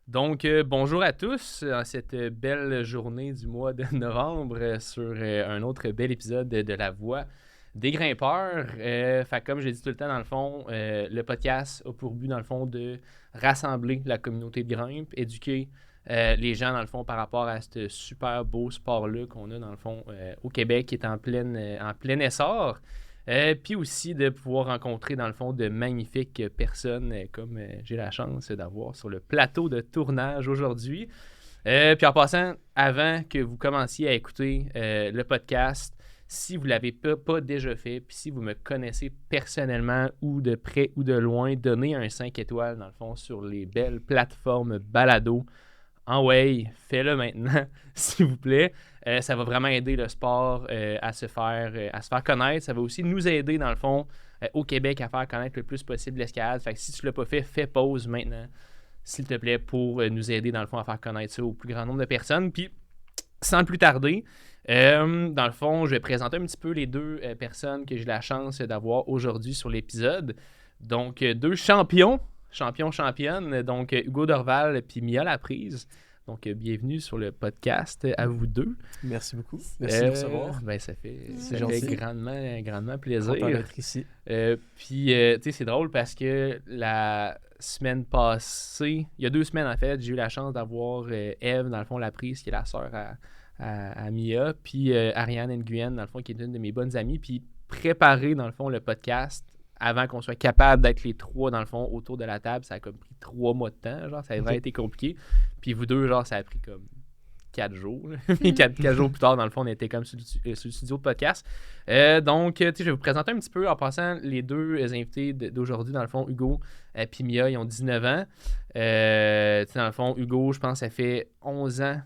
Donc, bonjour à tous en cette belle journée du mois de novembre sur un autre bel épisode de La Voix des grimpeurs. Comme je l'ai dit tout le temps, dans le fond, le podcast a pour but, dans le fond, de rassembler la communauté de grimpe, éduquer les gens, dans le fond, par rapport à ce super beau sport-là qu'on a, dans le fond, au Québec, qui est en plein essor. Puis aussi de pouvoir rencontrer, dans le fond, de magnifiques personnes comme j'ai la chance d'avoir sur le plateau de tournage aujourd'hui. Puis en passant, avant que vous commenciez à écouter le podcast, si vous ne l'avez pas déjà fait, puis si vous me connaissez personnellement ou de près ou de loin, donnez un 5 étoiles, dans le fond, sur les belles plateformes balado. En way, fais-le maintenant, s'il vous plaît. Ça va vraiment aider le sport à se faire connaître. Ça va aussi nous aider, dans le fond, au Québec, à faire connaître le plus possible l'escalade. Fait que si tu ne l'as pas fait, fais pause maintenant, s'il te plaît, pour nous aider, dans le fond, à faire connaître ça au plus grand nombre de personnes. Puis, sans plus tarder, dans le fond, je vais présenter un petit peu les deux personnes que j'ai la chance d'avoir aujourd'hui sur l'épisode. Donc, deux championnes, donc Hugo Dorval et Mia Laprise. Donc, bienvenue sur le podcast à vous deux. Merci beaucoup. Merci de nous recevoir. Ça fait gentil. grandement plaisir. Content d'être ici. Tu sais, c'est drôle parce que la semaine passée, il y a 2 semaines en fait, j'ai eu la chance d'avoir Eve, dans le fond, Laprise, qui est la sœur à Mia, puis Ariane Nguyen, dans le fond, qui est une de mes bonnes amies, puis préparer, dans le fond, le podcast avant qu'on soit capable d'être les 3, dans le fond, autour de la table. Ça a comme pris 3 mois de temps, genre, ça a vraiment été compliqué. Puis vous deux, genre, ça a pris comme 4 jours. 4 jours plus tard, dans le fond, on était comme sur le studio de podcast. Donc, tu sais, je vais vous présenter un petit peu, en passant, les deux invités d'aujourd'hui, dans le fond, Hugo et Mia, ils ont 19 ans. Tu sais, dans le fond, Hugo, je pense, ça fait 11 ans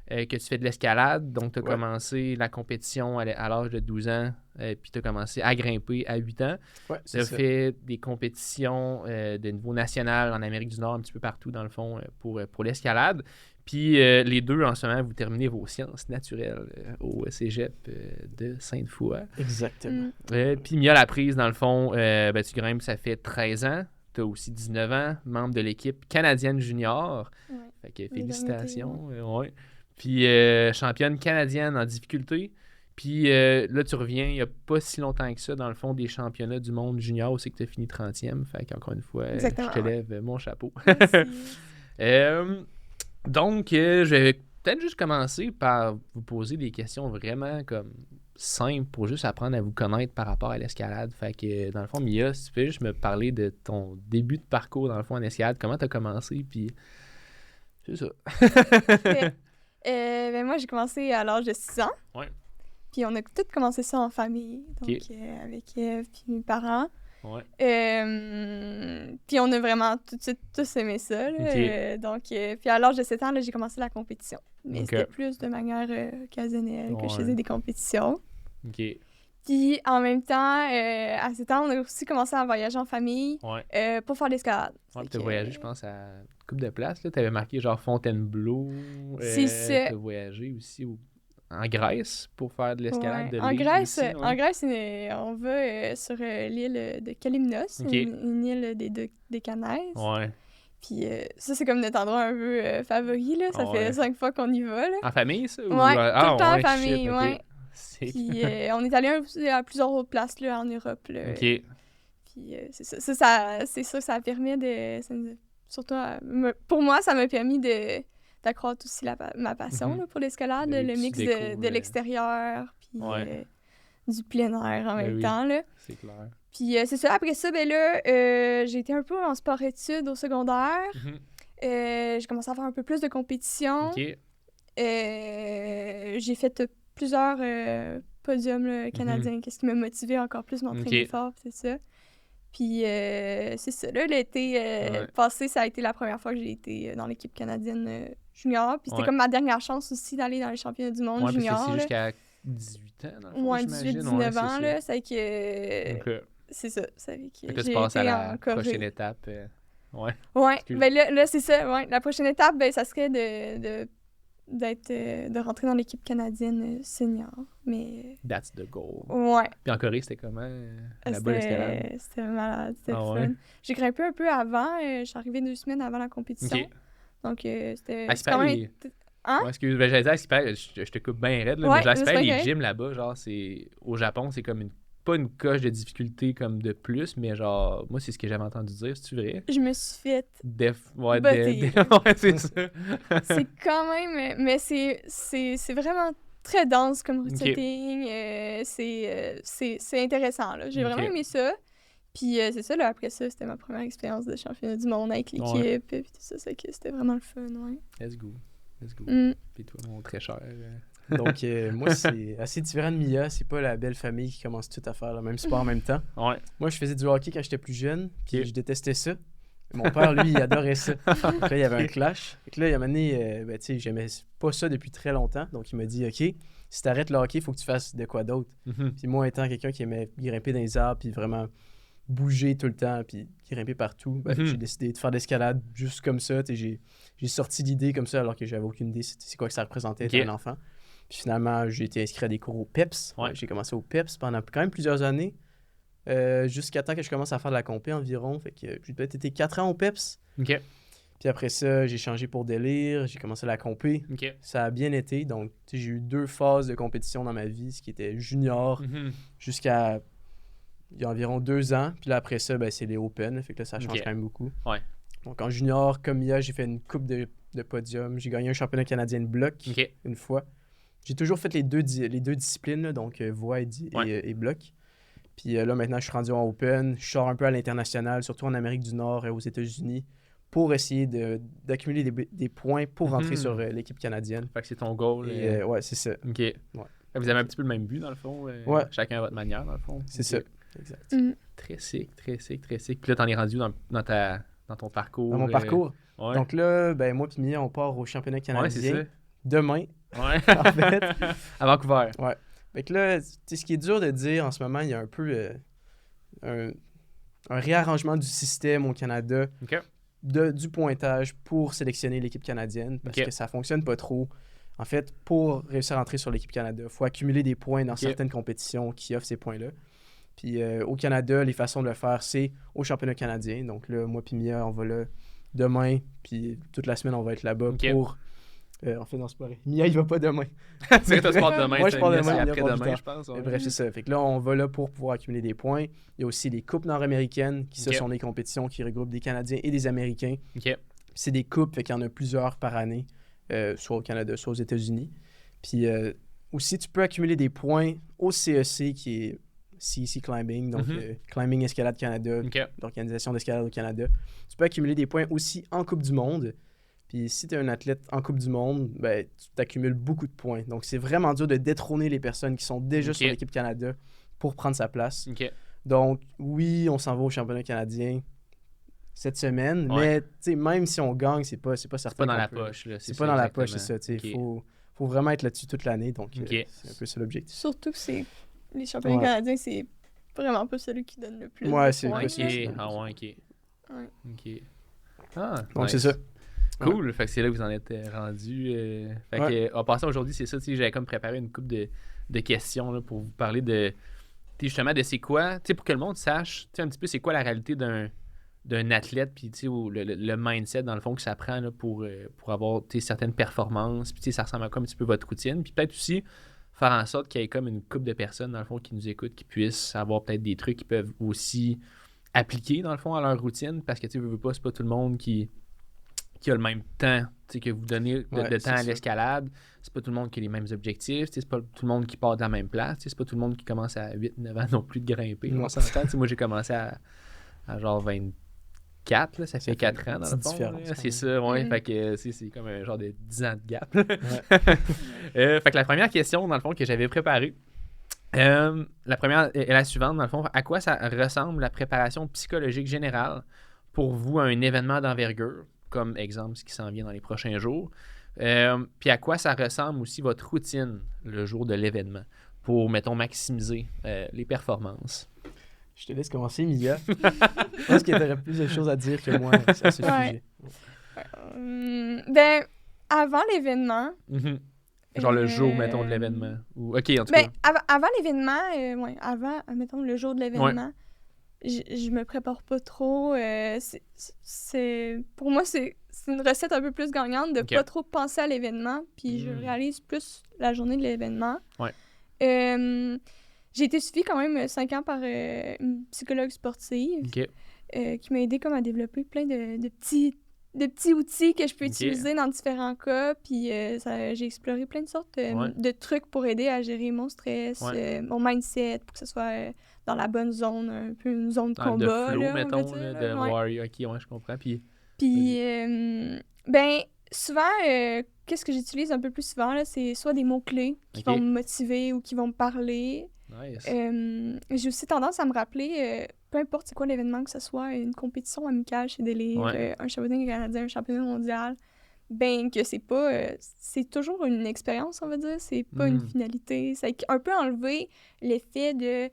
que tu fais de l'escalade. Donc, tu as commencé la compétition à l'âge de 12 ans, puis tu as commencé à grimper à 8 ans. Ouais, tu as fait des compétitions de niveau national en Amérique du Nord, un petit peu partout, dans le fond, pour l'escalade. Puis les deux, en ce moment, vous terminez vos sciences naturelles au cégep de Sainte-Foy. Exactement. Puis Mia Laprise, dans le fond, tu grimpes, ça fait 13 ans. Tu as aussi 19 ans, membre de l'équipe canadienne junior. Ouais. Fait que félicitations. Ouais. Puis championne canadienne en difficulté. Puis là, tu reviens il n'y a pas si longtemps que ça, dans le fond, des championnats du monde junior où c'est que tu as fini 30e. Fait qu'encore une fois, je te lève mon chapeau. Donc, je vais peut-être juste commencer par vous poser des questions vraiment comme simples pour juste apprendre à vous connaître par rapport à l'escalade. Fait que, dans le fond, Mia, si tu peux juste me parler de ton début de parcours, dans le fond, en escalade, comment tu as commencé, puis c'est ça. Moi, j'ai commencé à l'âge de 6 ans. Ouais. Puis on a tous commencé ça en famille, donc avec Eve puis mes parents. Ouais. Puis on a vraiment tout de suite tous aimé ça. Là. Puis à l'âge de 7 ans, là, j'ai commencé la compétition. Mais c'était plus de manière occasionnelle que je faisais des compétitions. OK. Puis en même temps, à 7 ans, on a aussi commencé à voyager en famille pour faire l'escalade. Ouais, puis tu as voyagé, je pense, à une couple de places. Tu avais marqué genre Fontainebleau. C'est ça. Tu as voyagé aussi en Grèce pour faire de l'escalade de en l'île Grèce, aussi, en Grèce, on va sur l'île de Kalymnos, une île des Canaries. Ouais. Puis ça, c'est comme notre endroit un peu favori, là. Ça fait 5 fois qu'on y va, là. En famille, ça? Ouais, tout le temps en famille, ouais. Shit, Puis on est allé à plusieurs autres places, là, en Europe, là. OK. Puis c'est ça. C'est ça, ça permet de... surtout, pour moi, ça m'a permis d'accroître aussi ma passion là, pour l'escalade, le mix de l'extérieur, puis du plein air en même temps. Là. C'est clair. Puis c'est ça, après ça, ben là, j'ai été un peu en sport-études au secondaire. J'ai commencé à faire un peu plus de compétition. OK. J'ai fait plusieurs podiums là, canadiens, qu'est-ce qui m'a motivé encore plus à m'entraîner fort, c'est ça. Puis c'est ça, là, l'été passé, ça a été la première fois que j'ai été dans l'équipe canadienne junior. Puis c'était comme ma dernière chance aussi d'aller dans les championnats du monde junior. C'est jusqu'à 18 ans, dans le fond, 18-19 ans, là. C'est que... C'est ça. C'est que tu passes à la prochaine étape. Ouais, ben là c'est ça. Ouais. La prochaine étape, ben, ça serait de rentrer dans l'équipe canadienne senior. Mais... That's the goal. Ouais. Puis en Corée, c'était comment là-bas, l'escalade? C'était malade, c'était fun. Ouais. J'ai grimpé un peu avant. Je suis arrivée 2 semaines avant la compétition. Donc, c'était À quand même... Hein? Ouais, excuse, j'allais dire, je te coupe bien raide, là, Ouais, mais j'espère les okay. gyms là-bas, genre, au Japon, c'est comme pas une coche de difficulté comme de plus, mais genre, moi, c'est ce que j'avais entendu dire, c'est-tu vrai? Je me suis fait ouais, c'est ça. C'est quand même... Mais c'est vraiment très dense comme routine. C'est intéressant, là. J'ai vraiment aimé ça. Puis c'est ça, là, après ça, c'était ma première expérience de championnat du monde avec l'équipe, puis tout ça, c'est que c'était vraiment le fun, ouais. Let's go. Puis toi, mon très cher... Donc, moi, c'est assez différent de Mia. C'est pas la belle famille qui commence tout à faire le même sport en même temps. Ouais. Moi, je faisais du hockey quand j'étais plus jeune, puis je détestais ça. Mon père, lui, il adorait ça. Donc là, il y avait un clash. Donc là, il m'a donné, tu sais, j'aimais pas ça depuis très longtemps. Donc, il m'a dit, OK, si t'arrêtes le hockey, il faut que tu fasses de quoi d'autre. Puis moi, étant quelqu'un qui aimait grimper dans les arbres, puis vraiment bouger tout le temps, puis grimper partout, j'ai décidé de faire de l'escalade juste comme ça. J'ai sorti l'idée comme ça alors que j'avais aucune idée c'est quoi que ça représentait être un enfant. Puis finalement, j'ai été inscrit à des cours au PEPS. Ouais. J'ai commencé au PEPS pendant quand même plusieurs années, jusqu'à temps que je commence à faire de la compé environ. Fait que j'ai peut-être été 4 ans au PEPS. OK. Puis après ça, j'ai changé pour délire, j'ai commencé la compé. OK. Ça a bien été. Donc, j'ai eu 2 phases de compétition dans ma vie, ce qui était junior jusqu'à il y a environ 2 ans. Puis là, après ça, c'est les Open. Fait que là, ça change quand même beaucoup. Ouais. Donc, en junior, comme Mia, j'ai fait une coupe de podium. J'ai gagné un championnat canadien de bloc une fois. J'ai toujours fait les deux disciplines, là, donc voix et bloc. Puis là, maintenant, je suis rendu en Open. Je sors un peu à l'international, surtout en Amérique du Nord et aux États-Unis, pour essayer d'accumuler des points pour rentrer sur l'équipe canadienne. Fait que c'est ton goal. Ouais, c'est ça. OK. Ouais. Vous avez un petit peu le même but, dans le fond. Ouais. Chacun à votre manière, dans le fond. C'est ça. Exact. Très sick. Puis là, t'en es rendu dans ton parcours. Dans mon parcours. Ouais. Donc là, moi et Mia, on part au championnat canadien. Ouais, c'est ça. Demain. Ouais. En fait. À Vancouver. Ouais. Fait que là, ce qui est dur de dire en ce moment, il y a un peu un réarrangement du système au Canada du pointage pour sélectionner l'équipe canadienne parce que ça fonctionne pas trop. En fait, pour réussir à entrer sur l'équipe Canada, il faut accumuler des points dans certaines compétitions qui offrent ces points-là. Puis au Canada, les façons de le faire, c'est au championnat canadien. Donc là, moi et Mia, on va là demain, puis toute la semaine, on va être là-bas pour... en fait, non, c'est pas vrai. Mia, il va pas demain. C'est que toi, tu pars demain. Moi, je pars demain. Après-demain, je pense. Ouais. Bref, c'est ça. Fait que là, on va là pour pouvoir accumuler des points. Il y a aussi les coupes nord-américaines, qui ce sont des compétitions qui regroupent des Canadiens et des Américains. C'est des coupes, fait qu'il y en a plusieurs par année, soit au Canada, soit aux États-Unis. Puis aussi, tu peux accumuler des points au CEC, qui est CEC Climbing, donc Climbing Escalade Canada, l'Organisation d'escalade au Canada. Tu peux accumuler des points aussi en Coupe du Monde. Puis si tu es un athlète en Coupe du Monde, tu t'accumules beaucoup de points. Donc c'est vraiment dur de détrôner les personnes qui sont déjà sur l'équipe Canada pour prendre sa place. Donc oui, on s'en va au championnat canadien cette semaine, mais même si on gagne, c'est pas certain. C'est pas dans la poche. Là, c'est pas dans la poche, c'est ça. Il faut vraiment être là-dessus toute l'année. Donc c'est un peu ça l'objectif. Surtout que les championnats canadiens, c'est vraiment pas celui qui donne le plus. Ouais, c'est OK. Donc c'est ça. Cool, fait que c'est là que vous en êtes rendu. Fait que, en passant aujourd'hui, c'est ça, j'avais comme préparé une couple de questions là, pour vous parler de justement de c'est quoi, pour que le monde sache un petit peu c'est quoi la réalité d'un athlète, puis le mindset dans le fond que ça prend là, pour avoir certaines performances, puis ça ressemble à quoi un petit peu votre routine, puis peut-être aussi faire en sorte qu'il y ait comme une couple de personnes dans le fond qui nous écoutent, qui puissent avoir peut-être des trucs qu'ils peuvent aussi appliquer dans le fond à leur routine, parce que tu veux pas, c'est pas tout le monde qui a le même temps que vous donnez de temps à l'escalade. C'est pas tout le monde qui a les mêmes objectifs. C'est pas tout le monde qui part de la même place. C'est pas tout le monde qui commence à 8-9 ans non plus de grimper. Moi, j'ai commencé à genre 24. Là, ça fait 4 ans dans le fond. C'est ça, Fait que c'est comme un genre de 10 ans de gap. Fait que la première question, dans le fond, que j'avais préparée, la première est la suivante, dans le fond. À quoi ça ressemble la préparation psychologique générale pour vous à un événement d'envergure? Comme exemple, ce qui s'en vient dans les prochains jours. Puis à quoi ça ressemble aussi votre routine le jour de l'événement pour, mettons, maximiser les performances? Je te laisse commencer, Mia. Je pense qu'il y aurait plus de choses à dire que moi à ce sujet. Avant l'événement... Genre le jour, mettons, de l'événement. OK, en tout cas. Avant l'événement, avant, mettons, le jour de l'événement... Je me prépare pas trop. Pour moi, c'est c'est une recette un peu plus gagnante de pas trop penser à l'événement, puis je réalise plus la journée de l'événement. Ouais. J'ai été suivie quand même 5 ans par une psychologue sportive qui m'a aidé comme à développer plein de petits outils que je peux utiliser dans différents cas. Puis j'ai exploré plein de sortes de trucs pour aider à gérer mon stress, mon mindset, pour que ce soit dans la bonne zone, un peu une zone de combat. De flow, là, mettons, dire, de warrior. Ok, ouais, je comprends. Puis souvent, qu'est-ce que j'utilise un peu plus souvent, là, c'est soit des mots-clés qui vont me motiver ou qui vont me parler. Nice. J'ai aussi tendance à me rappeler, peu importe c'est quoi l'événement, que ce soit une compétition amicale chez des livres, un championnat canadien, un championnat mondial, ben que c'est pas... c'est toujours une expérience, on va dire, c'est pas une finalité. C'est un peu enlever l'effet de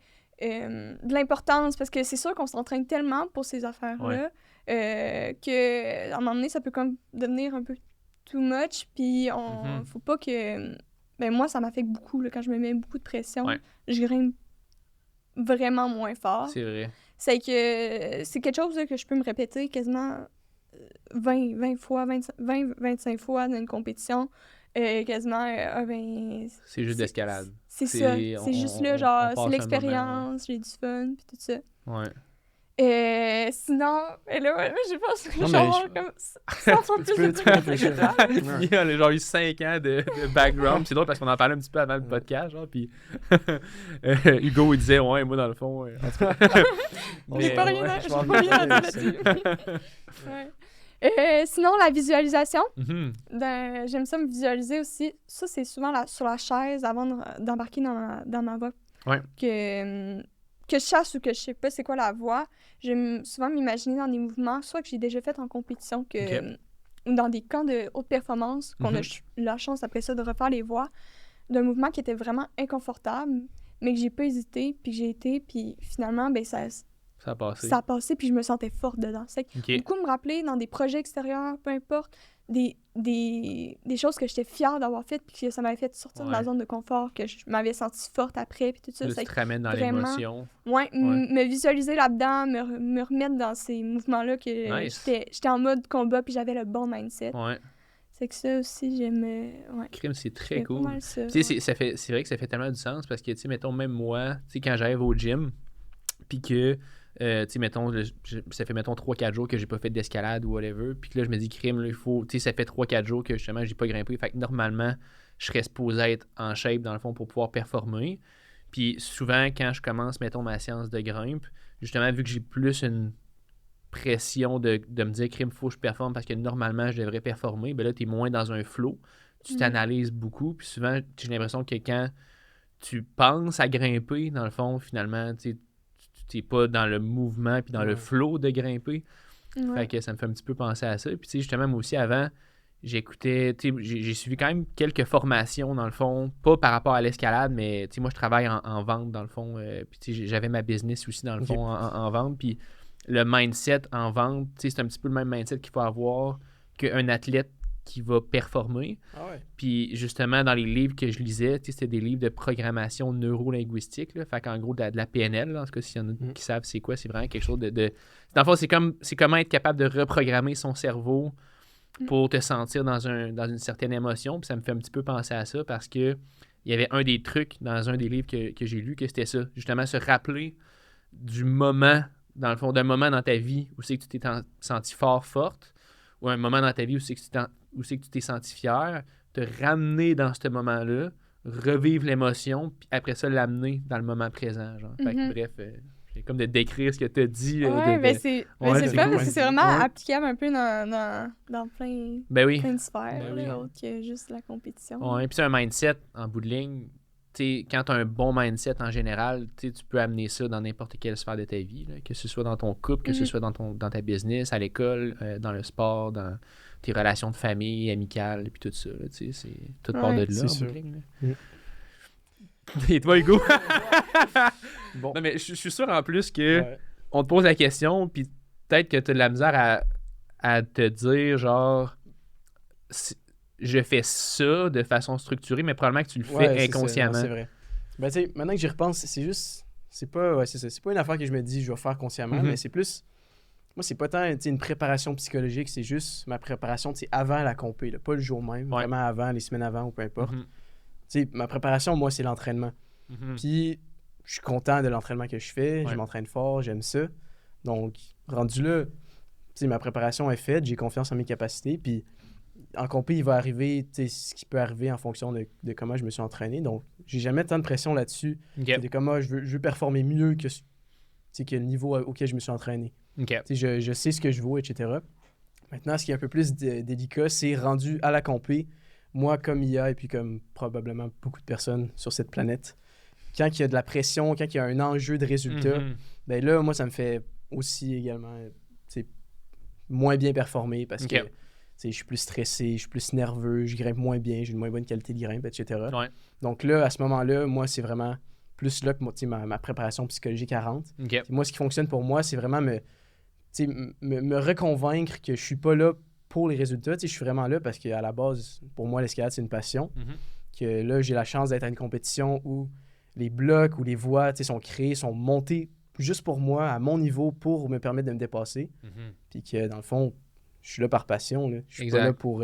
l'importance, parce que c'est sûr qu'on s'entraîne tellement pour ces affaires-là que à un moment donné, ça peut comme devenir un peu too much, puis faut pas que... Ben moi, ça m'affecte beaucoup, là, quand je me mets beaucoup de pression, je grimpe vraiment moins fort. C'est vrai. C'est que c'est quelque chose là, que je peux me répéter quasiment 20 fois, 25 fois dans une compétition. Quasiment, c'est juste d'escalade. C'est ça. C'est juste là, genre, c'est l'expérience, j'ai du fun, puis tout ça. Ouais. Sinon, là, j'ai pensé que genre comme 100 fois plus de temps. Il y a genre eu 5 ans de background. C'est drôle parce qu'on en parlait un petit peu avant le podcast, genre, puis Hugo, il disait, ouais, moi, dans le fond... J'ai pas rien à dire là-dessus. Sinon, la visualisation. J'aime ça me visualiser aussi. Ça, c'est souvent sur la chaise avant d'embarquer dans ma voie. Ouais. Que je chasse ou que je sais pas c'est quoi la voix, j'aime souvent m'imaginer dans des mouvements, soit que j'ai déjà fait en compétition, ou dans des camps de haute performance, qu'on a la chance après ça de refaire les voix, d'un mouvement qui était vraiment inconfortable, mais que j'ai pas hésité, puis que j'ai été, puis finalement, ben ça a passé. Ça a passé, puis je me sentais forte dedans. C'est beaucoup me rappeler dans des projets extérieurs, peu importe, des choses que j'étais fière d'avoir faites, puis que ça m'avait fait sortir de ma zone de confort, que je m'avais sentie forte après, puis tout ça. Ça te ramène dans l'émotion. Me visualiser là-dedans, me remettre dans ces mouvements-là, que j'étais en mode combat, puis j'avais le bon mindset. C'est que ça aussi, j'aime... Crime, c'est très cool. Pas mal ça, c'est vrai que ça fait tellement du sens, parce que, tu sais, mettons, même moi, tu sais, quand j'arrive au gym, puis que... tu sais, mettons, ça fait, mettons, 3-4 jours que j'ai pas fait d'escalade ou whatever. Puis que là, je me dis, crime, là, il faut... Tu sais, ça fait 3-4 jours que, justement, j'ai pas grimpé. Fait que, normalement, je serais supposé être en shape, dans le fond, pour pouvoir performer. Puis souvent, quand je commence, mettons, ma séance de grimpe, justement, vu que j'ai plus une pression de me dire, crime, faut que je performe parce que, normalement, je devrais performer, ben là, t'es moins dans un flow. Tu t'analyses beaucoup. Puis souvent, j'ai l'impression que quand tu penses à grimper, dans le fond, finalement, tu sais, t'es pas dans le mouvement puis dans le flow de grimper. Fait que ça me fait un petit peu penser à ça. Puis tu sais, justement, moi aussi, avant, j'écoutais, tu sais, j'ai suivi quand même quelques formations, dans le fond, pas par rapport à l'escalade, mais tu sais, moi, je travaille en vente, dans le fond. Puis tu sais, j'avais ma business aussi, dans le fond, en vente. Puis le mindset en vente, tu sais, c'est un petit peu le même mindset qu'il faut avoir qu'un athlète qui va performer. Puis justement, dans les livres que je lisais, c'était des livres de programmation neuro-linguistique. Là. Fait qu'en gros, de la PNL, là, en tout cas, s'il y en a qui savent c'est quoi, c'est vraiment quelque chose de... Dans le fond, c'est comment être capable de reprogrammer son cerveau pour te sentir dans une certaine émotion. Puis ça me fait un petit peu penser à ça parce que il y avait un des trucs dans un des livres que j'ai lu que c'était ça. Justement, se rappeler du moment, dans le fond, d'un moment dans ta vie où c'est que tu t'es senti forte, ou un moment dans ta vie où c'est que tu t'es senti fier, te ramener dans ce moment-là, revivre l'émotion, puis après ça, l'amener dans le moment présent. Genre. Fait que, bref, j'ai comme de décrire ce que tu as dit. C'est fun parce que c'est vraiment applicable un peu dans plein de sphères, autre que juste la compétition. Ouais, puis c'est un mindset, en bout de ligne. Quand tu as un bon mindset en général, tu peux amener ça dans n'importe quelle sphère de ta vie, là, que ce soit dans ton couple, que ce soit dans ta business, à l'école, dans le sport, dans tes relations de famille, amicales, et puis tout ça. Là, c'est tout part de là, en bout de ligne. Et toi, Hugo? Bon. Non, mais je suis sûr en plus que on te pose la question, puis peut-être que tu as de la misère à te dire, genre... je fais ça de façon structurée, mais probablement que tu le fais inconsciemment. C'est vrai. Ben, tu sais, maintenant que j'y repense, c'est juste... C'est pas une affaire que je me dis je vais faire consciemment, mais c'est plus... moi, c'est pas tant une préparation psychologique, c'est juste ma préparation avant la compé, là, pas le jour même, vraiment avant, les semaines avant ou peu importe. Ma préparation, moi, c'est l'entraînement. Puis, je suis content de l'entraînement que je fais, je m'entraîne fort, j'aime ça. Donc, rendu là, ma préparation est faite, j'ai confiance en mes capacités, puis en compé, il va arriver ce qui peut arriver en fonction de comment je me suis entraîné. Donc, j'ai jamais tant de pression là-dessus. De comment je veux performer mieux que le niveau auquel je me suis entraîné. Je sais ce que je vaux, etc. Maintenant, ce qui est un peu plus délicat, c'est rendu à la compé. Moi, comme IA et puis comme probablement beaucoup de personnes sur cette planète, quand il y a de la pression, quand il y a un enjeu de résultat, ben là, moi, ça me fait aussi également moins bien performer parce que je suis plus stressé, je suis plus nerveux, je grimpe moins bien, j'ai une moins bonne qualité de grimpe, etc. Donc là, à ce moment-là, moi, c'est vraiment plus là que ma préparation psychologique rentre. Moi, ce qui fonctionne pour moi, c'est vraiment me reconvaincre que je suis pas là pour les résultats. Je suis vraiment là parce qu'à la base, pour moi, l'escalade, c'est une passion. Que là, j'ai la chance d'être à une compétition où les blocs ou les voies sont créés, sont montés juste pour moi, à mon niveau, pour me permettre de me dépasser. Puis que, dans le fond, je suis là par passion. Là. Je suis pas là pour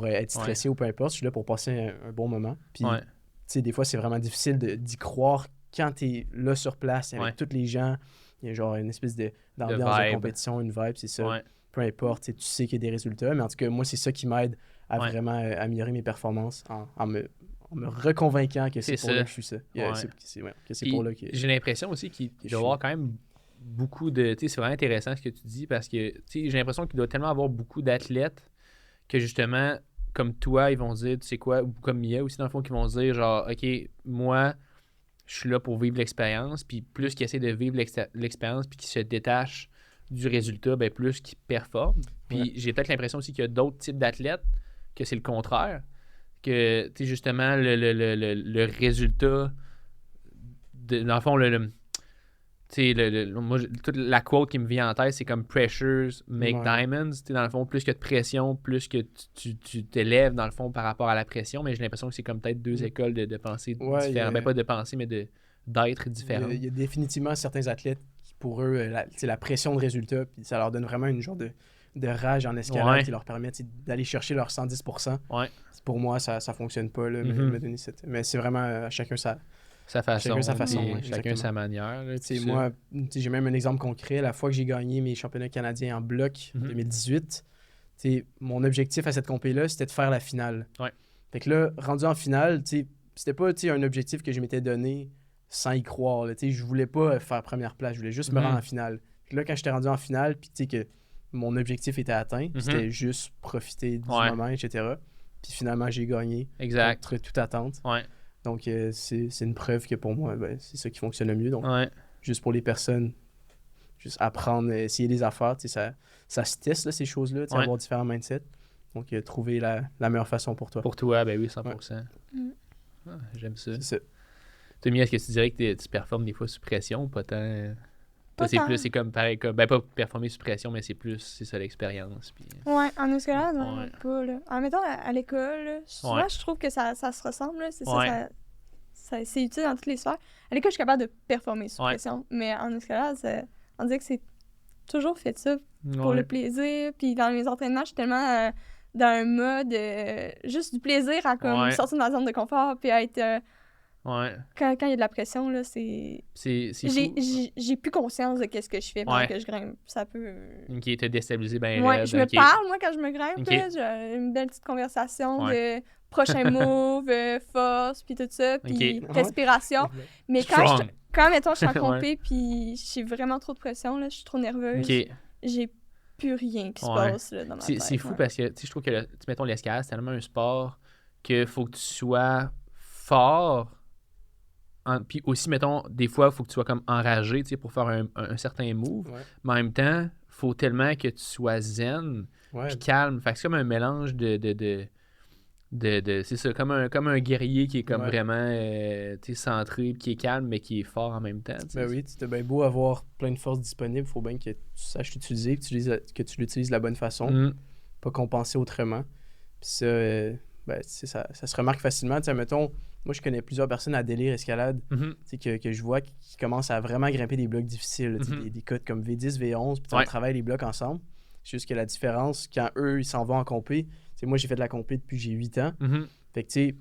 être stressé ou peu importe. Je suis là pour passer un bon moment. Puis, des fois, c'est vraiment difficile d'y croire quand tu es là sur place avec tous les gens. Il y a genre une espèce d'ambiance de compétition, une vibe, c'est ça. Peu importe, tu sais qu'il y a des résultats. Mais en tout cas, moi, c'est ça qui m'aide à vraiment améliorer mes performances en me reconvainquant que c'est pour là que je suis ça. C'est pour là que... J'ai l'impression aussi qu'il doit y avoir quand même beaucoup de... C'est vraiment intéressant ce que tu dis parce que j'ai l'impression qu'il doit tellement avoir beaucoup d'athlètes que justement, comme toi, ils vont dire, tu sais quoi, ou comme Mia aussi dans le fond, qui vont dire genre, OK, moi, je suis là pour vivre l'expérience, puis plus qu'ils essaient de vivre l'expérience puis qu'ils se détachent du résultat, ben plus qu'ils performent. Puis j'ai peut-être l'impression aussi qu'il y a d'autres types d'athlètes que c'est le contraire. Que, tu sais, justement, le résultat, dans le fond, moi, toute la quote qui me vient en tête, c'est comme « Pressures make diamonds ». Tu sais, dans le fond, plus que de pression, plus que tu t'élèves, dans le fond, par rapport à la pression. Mais j'ai l'impression que c'est comme peut-être deux écoles de pensée différentes. Ben, pas de pensée, mais d'être différentes. Il y a définitivement certains athlètes qui, pour eux, la pression de résultat, puis ça leur donne vraiment une genre de rage en escalade qui leur permet d'aller chercher leur 110%. Pour moi, ça fonctionne pas, là, me donner mais c'est vraiment chacun sa façon. Chacun sa manière. Là, moi, j'ai même un exemple concret. La fois que j'ai gagné mes championnats canadiens en bloc en 2018, mon objectif à cette compé-là, c'était de faire la finale. Fait que là, rendu en finale, c'était pas un objectif que je m'étais donné sans y croire. Là, je voulais pas faire première place, je voulais juste me rendre en finale. Puis là, quand j'étais rendu en finale, puis que mon objectif était atteint, c'était juste profiter du moment, etc. Puis finalement, j'ai gagné. Exact. Contre toute attente. Donc, c'est une preuve que pour moi, c'est ça qui fonctionne le mieux. Donc, juste pour les personnes, juste apprendre, essayer des affaires, ça se teste, là, ces choses-là, avoir différents mindsets. Donc, trouver la meilleure façon pour toi. Pour toi, ben oui, 100%. J'aime ça. C'est ça. Tommy, est-ce que tu dirais que tu performes des fois sous pression ou pas tant... Toi, c'est comme pareil, pas performer sous pression, mais c'est ça l'expérience. Puis... Ouais, en escalade, pas, là. En mettant à l'école, souvent, je trouve que ça se ressemble, là. C'est utile dans toutes les sphères. À l'école, je suis capable de performer sous pression, mais en escalade, on dirait que c'est toujours fait ça pour le plaisir. Puis dans mes entraînements, je suis tellement dans un mode juste du plaisir à comme sortir de ma zone de confort, puis à être... Quand il y a de la pression, là, c'est j'ai plus conscience de qu'est-ce que je fais pendant que je grimpe. Ça peut... OK, te déstabiliser bien je me parle, moi, quand je me grimpe. Là, j'ai une belle petite conversation de prochain move, force, puis tout ça, puis respiration. Mais quand mettons, je suis en compé, puis j'ai vraiment trop de pression, là, je suis trop nerveuse, j'ai plus rien qui se passe là, dans ma tête. C'est fou parce que je trouve que, mettons, l'escalade, c'est tellement un sport qu'il faut que tu sois fort. Puis aussi, mettons, des fois, il faut que tu sois comme enragé pour faire un certain move. Mais en même temps, il faut tellement que tu sois zen puis calme. Fait que c'est comme un mélange de c'est ça, comme un guerrier qui est comme vraiment centré, qui est calme, mais qui est fort en même temps. Ben oui, c'est bien beau avoir plein de forces disponibles. Il faut bien que tu saches l'utiliser, que tu l'utilises de la bonne façon. Pas compenser autrement. Puis ça, ça se remarque facilement. Mettons, moi, je connais plusieurs personnes à Délire Escalade que je vois qui commencent à vraiment grimper des blocs difficiles, des codes comme V10, V11, puis on travaille les blocs ensemble. C'est juste que la différence, quand eux, ils s'en vont en compé, moi, j'ai fait de la compé depuis que j'ai 8 ans. Fait que, tu sais,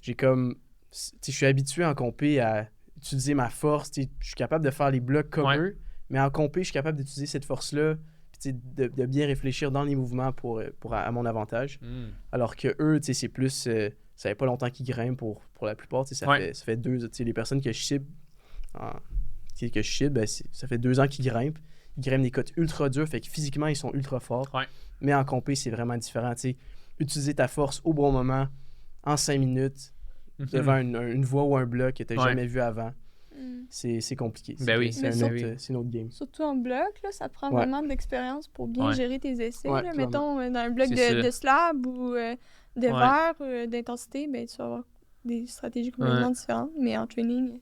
j'ai comme... Je suis habitué en compé à utiliser ma force. Je suis capable de faire les blocs comme eux, mais en compé, je suis capable d'utiliser cette force-là, puis de bien réfléchir dans les mouvements pour à mon avantage. Alors que eux, c'est plus... ça fait pas longtemps qu'ils grimpent pour la plupart. Ça fait 2 ans. Les personnes que je cible, ça fait 2 ans qu'ils grimpent. Ils grimpent des cotes ultra durs, fait que physiquement, ils sont ultra forts. Mais en compé, c'est vraiment différent. Utiliser ta force au bon moment, en 5 minutes, devant une voie ou un bloc que tu n'as jamais vu avant. C'est compliqué. Ben oui. C'est une autre game. Surtout en bloc, là, ça te prend vraiment de l'expérience pour bien gérer tes essais. Là. Mettons, dans un bloc de slab ou de verre, d'intensité, ben, tu vas avoir des stratégies complètement différentes. Mais en training,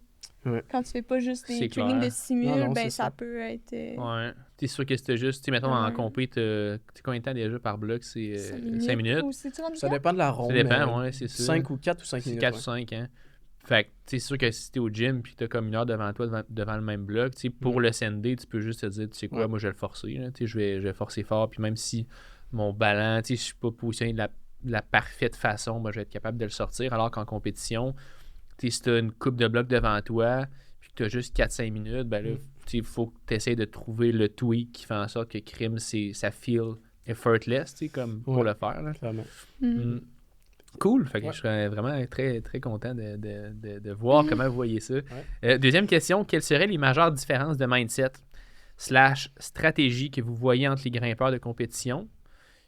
quand tu fais pas juste des trainings de 6 000, ben, ça peut être... T'es sûr que c'était juste, mettons, en compé, t'es combien de temps déjà par bloc? C'est 5 minutes? Ça dépend de la ronde. Ça dépend, c'est ça. 5 ou 4 ou 5 minutes. 4 ou 5, hein. Fait que c'est sûr que si t'es au gym puis t'as comme 1 heure devant toi, devant le même bloc, pour le SND, tu peux juste te dire, tu sais quoi, moi je vais le forcer. Là, je vais forcer fort. Puis même si mon ballon, je suis pas positionné de la parfaite façon, moi je vais être capable de le sortir. Alors qu'en compétition, si t'as une coupe de blocs devant toi puis que t'as juste 4-5 minutes, ben là, il faut que tu essaies de trouver le tweak qui fait en sorte que crime, ça feel effortless, comme pour le faire. Là. Clairement. Cool. Fait que je serais vraiment très, très content de voir comment vous voyez ça. Deuxième question, quelles seraient les majeures différences de mindset / stratégie que vous voyez entre les grimpeurs de compétition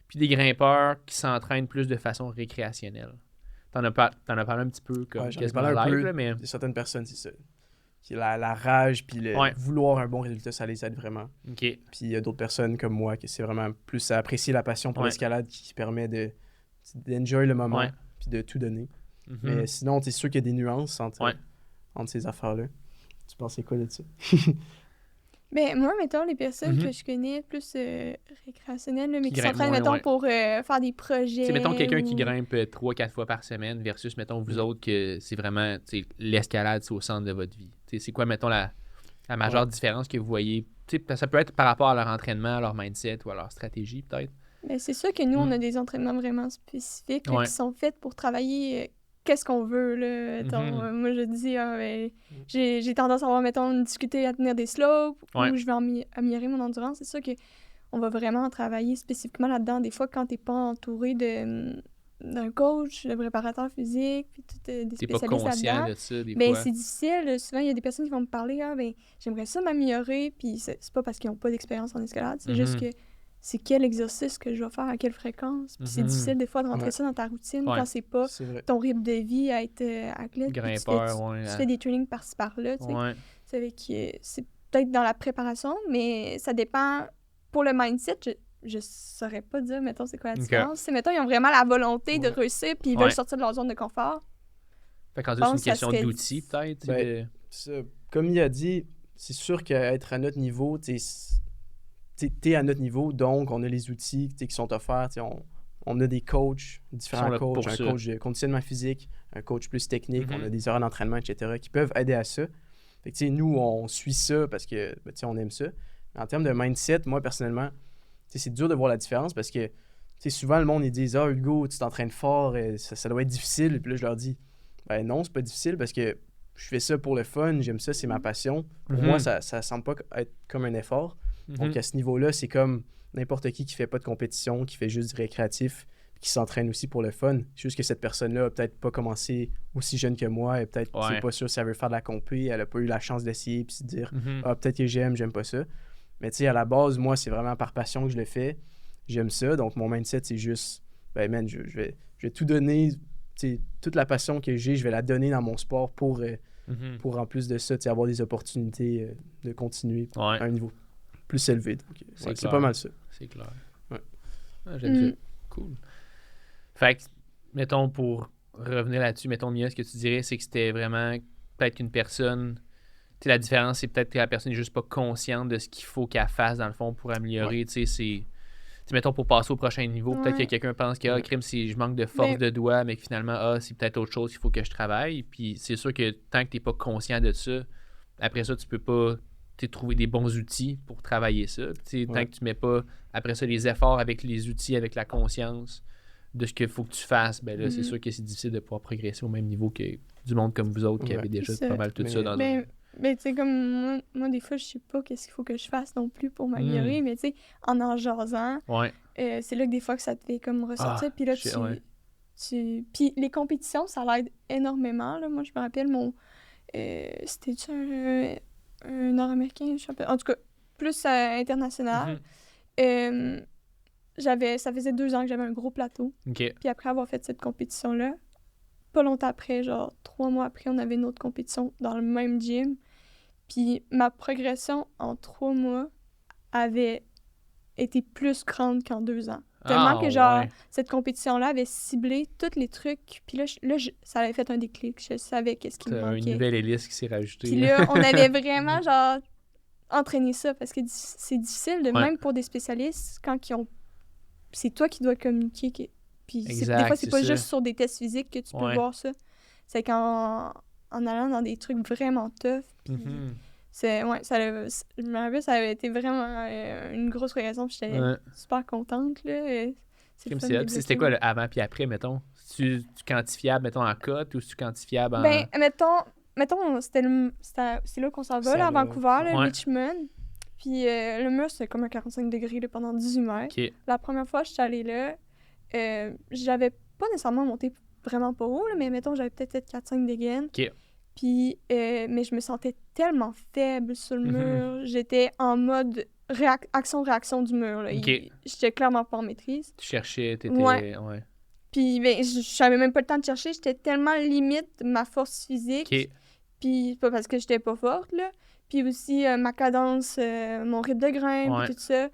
puis des grimpeurs qui s'entraînent plus de façon récréationnelle? T'en as parlé un petit peu comme quasiment live, là, mais... Certaines personnes, c'est ça. La rage puis le vouloir un bon résultat, ça les aide vraiment. Puis il y a d'autres personnes comme moi qui c'est vraiment plus à apprécier la passion pour l'escalade qui permet d'enjoy le moment puis de tout donner. Mais sinon, c'est sûr qu'il y a des nuances entre ces affaires-là. Tu pensais quoi de ça? Ben, moi, mettons, les personnes que je connais plus récréationnelles, mais qui s'entraînent, mettons, pour faire des projets. C'est, mettons, quelqu'un qui grimpe 3-4 fois par semaine versus, mettons, vous autres, que c'est vraiment, l'escalade, c'est au centre de votre vie. C'est quoi, mettons, la majeure différence que vous voyez? Ça peut être par rapport à leur entraînement, à leur mindset ou à leur stratégie, peut-être. Ben, c'est sûr que nous, on a des entraînements vraiment spécifiques là, qui sont faits pour travailler qu'est-ce qu'on veut. Là. Moi, je dis, j'ai tendance à avoir, mettons, une difficulté à tenir des slopes ou je vais améliorer mon endurance. C'est sûr qu'on va vraiment travailler spécifiquement là-dedans. Des fois, quand tu n'es pas entouré d'un coach, de préparateur physique, puis des spécialistes là-dedans. T'es pas conscient de ça, des fois. C'est difficile. Souvent, il y a des personnes qui vont me parler, j'aimerais ça m'améliorer, puis c'est pas parce qu'ils n'ont pas d'expérience en escalade, c'est juste que c'est quel exercice que je vais faire, à quelle fréquence. Puis c'est difficile des fois de rentrer ça dans ta routine quand c'est pas ton rythme de vie à être athlète. Grimpeur, tu fais des trainings par-ci par-là. C'est peut-être dans la préparation, mais ça dépend. Pour le mindset, je saurais pas dire, mettons, c'est quoi la différence. C'est, mettons, ils ont vraiment la volonté de réussir puis ils veulent sortir de leur zone de confort. Fait qu'en c'est une question d'outils, peut-être. Comme il a dit, c'est sûr qu'être à notre niveau, t'es à notre niveau, donc on a les outils qui sont offerts. On a des coachs, différents coachs, un coach de conditionnement physique, un coach plus technique, on a des horaires d'entraînement, etc., qui peuvent aider à ça. Fait que, nous, on suit ça parce que on aime ça. Mais en termes de mindset, moi, personnellement, c'est dur de voir la différence parce que souvent, le monde, ils disent « Ah, Hugo, tu t'entraînes fort, ça doit être difficile. » Puis là, je leur dis « Ben non, c'est pas difficile parce que je fais ça pour le fun, j'aime ça, c'est ma passion. Pour moi, ça semble pas être comme un effort. Donc, à ce niveau-là, c'est comme n'importe qui fait pas de compétition, qui fait juste du récréatif, qui s'entraîne aussi pour le fun. C'est juste que cette personne-là a peut-être pas commencé aussi jeune que moi, et peut-être c'est pas sûr si elle veut faire de la compé, elle a pas eu la chance d'essayer puis se dire « Ah, peut-être que j'aime pas ça. » Mais à la base, moi, c'est vraiment par passion que je le fais. J'aime ça, donc mon mindset, c'est juste « Ben, man, je vais tout donner, toute la passion que j'ai, je vais la donner dans mon sport pour en plus de ça, avoir des opportunités de continuer à un niveau plus élevé. Donc, c'est pas mal ça. C'est clair. J'aime ça. Cool. Fait que, mettons, pour revenir là-dessus, mettons, Mia, ce que tu dirais, c'est que c'était vraiment peut-être qu'une personne... la différence, c'est peut-être que la personne n'est juste pas consciente de ce qu'il faut qu'elle fasse, dans le fond, pour améliorer. C'est mettons, pour passer au prochain niveau, peut-être que quelqu'un pense que, crime, si je manque de force de doigt, mais que finalement, c'est peut-être autre chose, il faut que je travaille. Puis c'est sûr que tant que tu n'es pas conscient de ça, après ça, tu peux pas trouver des bons outils pour travailler ça. Tant que tu mets pas, après ça, les efforts avec les outils, avec la conscience de ce qu'il faut que tu fasses, ben là, c'est sûr que c'est difficile de pouvoir progresser au même niveau que du monde comme vous autres qui avez déjà pas mal tout ça dans tu sais, comme moi, des fois, je sais pas qu'est-ce qu'il faut que je fasse non plus pour m'améliorer, mais tu sais, en jasant, c'est là que des fois que ça te fait comme ressortir, puis là, puis les compétitions, ça l'aide énormément, là. Moi, je me rappelle, c'était-tu un Nord-Américain, en tout cas, plus international. Ça faisait 2 ans que j'avais un gros plateau. Puis après avoir fait cette compétition-là, pas longtemps après, genre 3 mois après, on avait une autre compétition dans le même gym. Puis ma progression en 3 mois avait été plus grande qu'en 2 ans. Tellement que, genre, cette compétition-là avait ciblé tous les trucs. Puis là, ça avait fait un déclic. Je savais qu'est-ce qui me manquait. Une nouvelle hélice qui s'est rajoutée. Puis là, on avait vraiment, genre, entraîné ça. Parce que c'est difficile, même pour des spécialistes, quand ils ont... C'est toi qui dois communiquer. Puis des fois, c'est pas juste sur des tests physiques que tu peux voir ça. C'est qu'en allant dans des trucs vraiment tough. Puis je me rappelle, ça avait été vraiment une grosse progression. J'étais super contente, là. C'était quoi le avant puis après, mettons? Tu quantifiable, mettons, en cote ou tu quantifiable en... Ben, mettons c'est là qu'on s'en va, là, à Vancouver, là, Richmond. Puis le mur, c'était comme un 45 degrés là, pendant 18 mètres. La première fois que je suis allée là, j'avais pas nécessairement monté vraiment pas haut, là, mais mettons, j'avais peut-être 4-5 dégaines. Puis, mais je me sentais tellement faible sur le mur. J'étais en mode action-réaction du mur. Là. J'étais clairement pas en maîtrise. Tu cherchais, t'étais... Puis, ben, j'avais même pas le temps de chercher. J'étais tellement limite ma force physique. Puis, pas parce que j'étais pas forte, là. Puis aussi, ma cadence, mon rythme de grimpe, tout ça.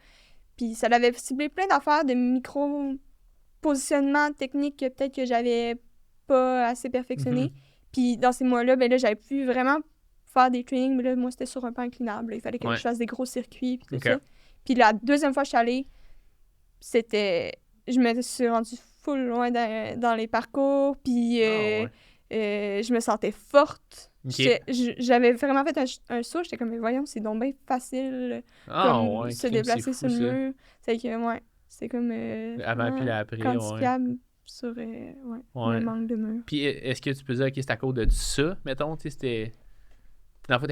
Puis, ça l'avait ciblé plein d'affaires, de micro-positionnements techniques que peut-être que j'avais pas assez perfectionné. Puis dans ces mois-là, ben là, j'avais pu vraiment faire des trainings, mais là, moi, c'était sur un pan inclinable. Il fallait que je fasse des gros circuits, puis tout ça. Puis la deuxième fois que je suis allée, je me suis rendue full loin dans les parcours, puis je me sentais forte. J'avais vraiment fait un saut, j'étais comme, mais voyons, c'est donc bien facile se déplacer sur le mur. C'est que, c'est comme... avant puis après, quantifiable. Sur le manque de mur. Puis est-ce que tu peux dire, OK, c'est à cause de ça, mettons, tu sais, c'était... En fait,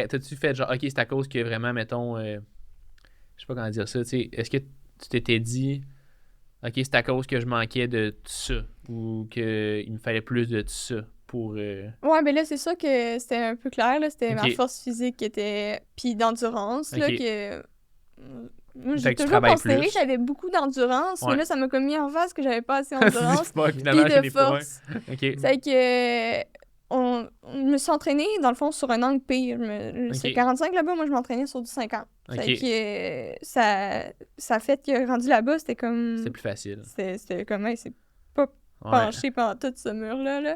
t'as-tu fait genre, OK, c'est à cause que vraiment, mettons, je sais pas comment dire ça, tu sais, est-ce que tu t'étais dit, OK, c'est à cause que je manquais de ça, ou qu'il me fallait plus de ça pour... Ouais, ben là, c'est sûr que c'était un peu clair, là, c'était ma force physique qui était... Puis d'endurance, là, que... Moi, j'ai toujours considéré que j'avais beaucoup d'endurance, mais là, ça m'a comme mis en face que j'avais pas assez d'endurance puis de force. C'est que on me suis entraînée, dans le fond, sur un angle pire. C'est 45 là-bas, moi, je m'entraînais sur du 50. C'est que ça fait que rendu là-bas, c'était comme... C'était plus facile. C'était comme, c'est pas penché pendant tout ce mur-là. Là.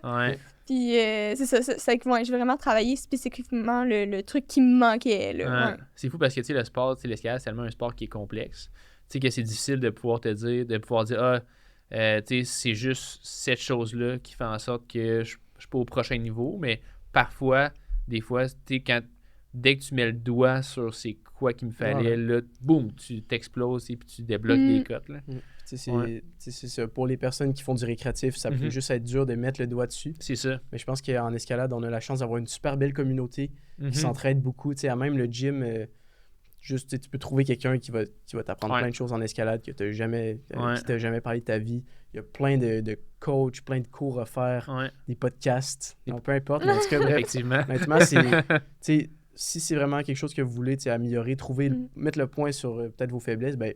Puis c'est ça, c'est que j'ai vraiment travaillé spécifiquement le truc qui me manquait. Là, C'est fou parce que tu sais, le sport, l'escalade, c'est tellement un sport qui est complexe. Tu sais que c'est difficile de pouvoir dire, tu sais, c'est juste cette chose-là qui fait en sorte que je suis pas au prochain niveau. Mais parfois, des fois, tu sais, dès que tu mets le doigt sur c'est quoi qu'il me fallait, là, boum, tu t'exploses et puis tu débloques des cotes. Là. C'est ça. Pour les personnes qui font du récréatif, ça peut juste être dur de mettre le doigt dessus. C'est ça. Mais je pense qu'en escalade, on a la chance d'avoir une super belle communauté qui s'entraide beaucoup. À même le gym, juste tu peux trouver quelqu'un qui va t'apprendre plein de choses en escalade que tu qui t'a jamais parlé de ta vie. Il y a plein de coachs, plein de cours à faire, des podcasts, peu importe. Mais en tout cas, effectivement. Honnêtement, si c'est vraiment quelque chose que vous voulez améliorer, mettre le point sur peut-être vos faiblesses, ben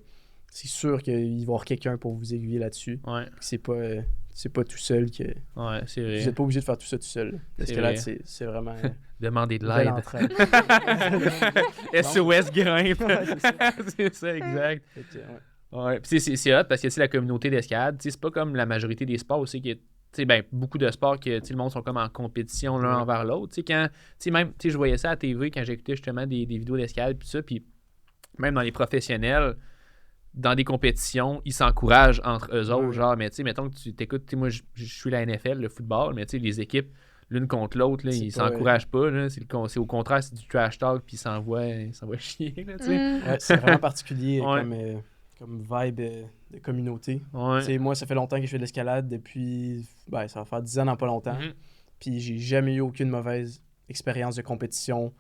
c'est sûr qu'il va y avoir quelqu'un pour vous aiguiller là-dessus. C'est pas tout seul que... c'est vrai. Vous n'êtes pas obligé de faire tout ça tout seul. L'escalade, c'est vraiment... Demander de l'aide. SOS grimpe. C'est ça, exact. Puis c'est hot parce que la communauté d'escalade, c'est pas comme la majorité des sports aussi qui est... beaucoup de sports que le monde sont comme en compétition l'un envers l'autre. Je voyais ça à la TV quand j'écoutais justement des vidéos d'escalade puis ça, puis même dans les professionnels, dans des compétitions, ils s'encouragent entre eux autres. Genre, mais tu sais, mettons que tu t'écoutes, moi, je suis la NFL, le football, mais tu sais, les équipes, l'une contre l'autre, là, ils s'encouragent pas. Là, c'est au contraire, c'est du trash talk, puis ils s'envoient chier. Là, tu sais. C'est vraiment particulier comme vibe de communauté. Moi, ça fait longtemps que je fais de l'escalade depuis. Ça va faire 10 ans dans pas longtemps. Puis j'ai jamais eu aucune mauvaise expérience de compétition.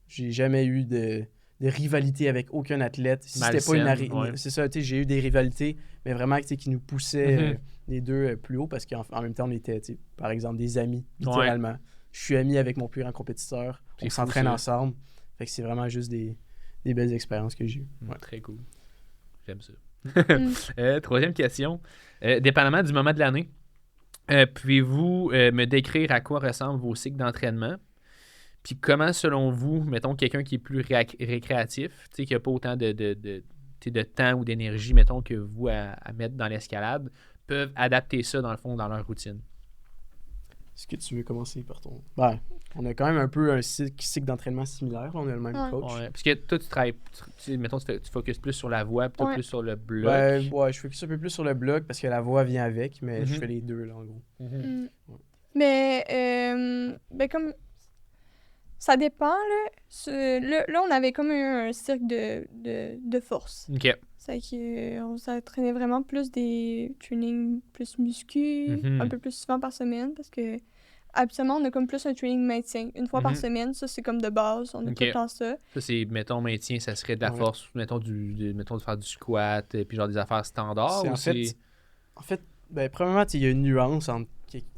J'ai jamais eu de rivalité avec aucun athlète. Si c'était pas une c'est ça, j'ai eu des rivalités, mais vraiment qui nous poussaient les deux plus haut parce qu'en même temps, on était, par exemple, des amis, littéralement. Je suis ami avec mon plus grand compétiteur. On s'entraîne ensemble. Fait que c'est vraiment juste des belles expériences que j'ai eues. Très cool. J'aime ça. Troisième question. Dépendamment du moment de l'année, pouvez-vous me décrire à quoi ressemblent vos cycles d'entraînement? Puis comment, selon vous, mettons quelqu'un qui est plus récréatif, qui n'a pas autant de temps ou d'énergie, mettons, que vous à mettre dans l'escalade, peuvent adapter ça, dans le fond, dans leur routine? Est-ce que tu veux commencer par ton... on a quand même un peu un cycle d'entraînement similaire. On a le même coach. Parce que toi, tu travailles... mettons, tu focuses plus sur la voix, puis plus sur le bloc. Je focus un peu plus sur le bloc parce que la voix vient avec, mais je fais les deux, là, en gros. Mais, comme... Ça dépend, là. Là, on avait comme un cirque de force. OK. C'est qu'on s'entraînait vraiment plus des trainings plus muscu, un peu plus souvent par semaine, parce que habituellement, on a comme plus un training maintien. Une fois par semaine, ça, c'est comme de base. On a tout le temps ça. Ça, c'est, mettons, maintien, ça serait de la force, mettons, de faire du squat, puis genre des affaires standards. En fait, premièrement, il y a une nuance entre...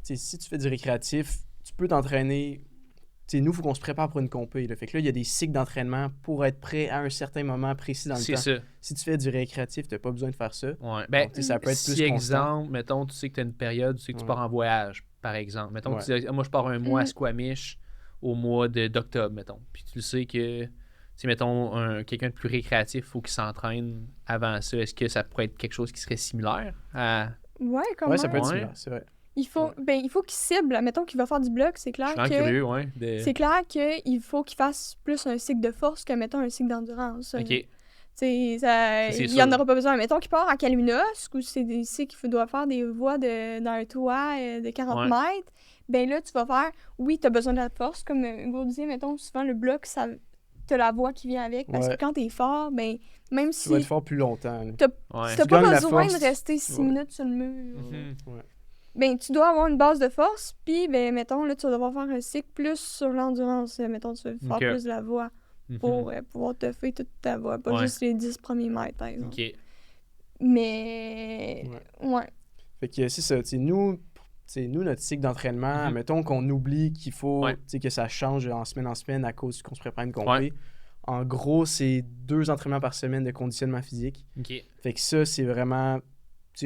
Si tu fais du récréatif, tu peux t'entraîner... nous, il faut qu'on se prépare pour une compé. Là. Fait que là, il y a des cycles d'entraînement pour être prêt à un certain moment précis dans le temps. C'est ça. Si tu fais du récréatif, tu n'as pas besoin de faire ça. Ouais. Donc, ça peut être si, plus exemple, mettons, tu sais que tu as une période, tu sais que tu pars en voyage, par exemple. Mettons que tu dis, moi, je pars un mois à Squamish au mois d'octobre, mettons. Puis tu sais que, mettons, quelqu'un de plus récréatif, il faut qu'il s'entraîne avant ça. Est-ce que ça pourrait être quelque chose qui serait similaire à... Ouais, quand même. Ouais, ça peut être similaire, c'est vrai. Il faut qu'il cible. Mettons qu'il va faire du bloc, c'est clair que... curieux, C'est clair qu'il faut qu'il fasse plus un cycle de force que, mettons, un cycle d'endurance. OK. Il n'y en aura pas besoin. Mettons qu'il part à Calinos, où c'est des cycles qu'il doit faire des voies dans un toit de 40 mètres. Ben là, tu vas faire... Oui, tu as besoin de la force. Comme Hugo disait, mettons, souvent, le bloc, ça... T'as la voix qui vient avec, parce que quand t'es fort, ben, même si... Tu vas être fort plus longtemps. T'as pas besoin de rester 6 minutes sur le mur. Ben, tu dois avoir une base de force, puis, ben, mettons, là, tu vas devoir faire un cycle plus sur l'endurance. Mettons, tu vas faire plus de la voix pour pouvoir te faire toute ta voix, pas juste les 10 premiers mètres, par exemple. OK. Mais, Fait que c'est ça, nous, notre cycle d'entraînement, mettons qu'on oublie qu'il faut que ça change en semaine à cause qu'on se prépare une compé. En gros, c'est 2 entraînements par semaine de conditionnement physique. OK. Fait que ça, c'est vraiment...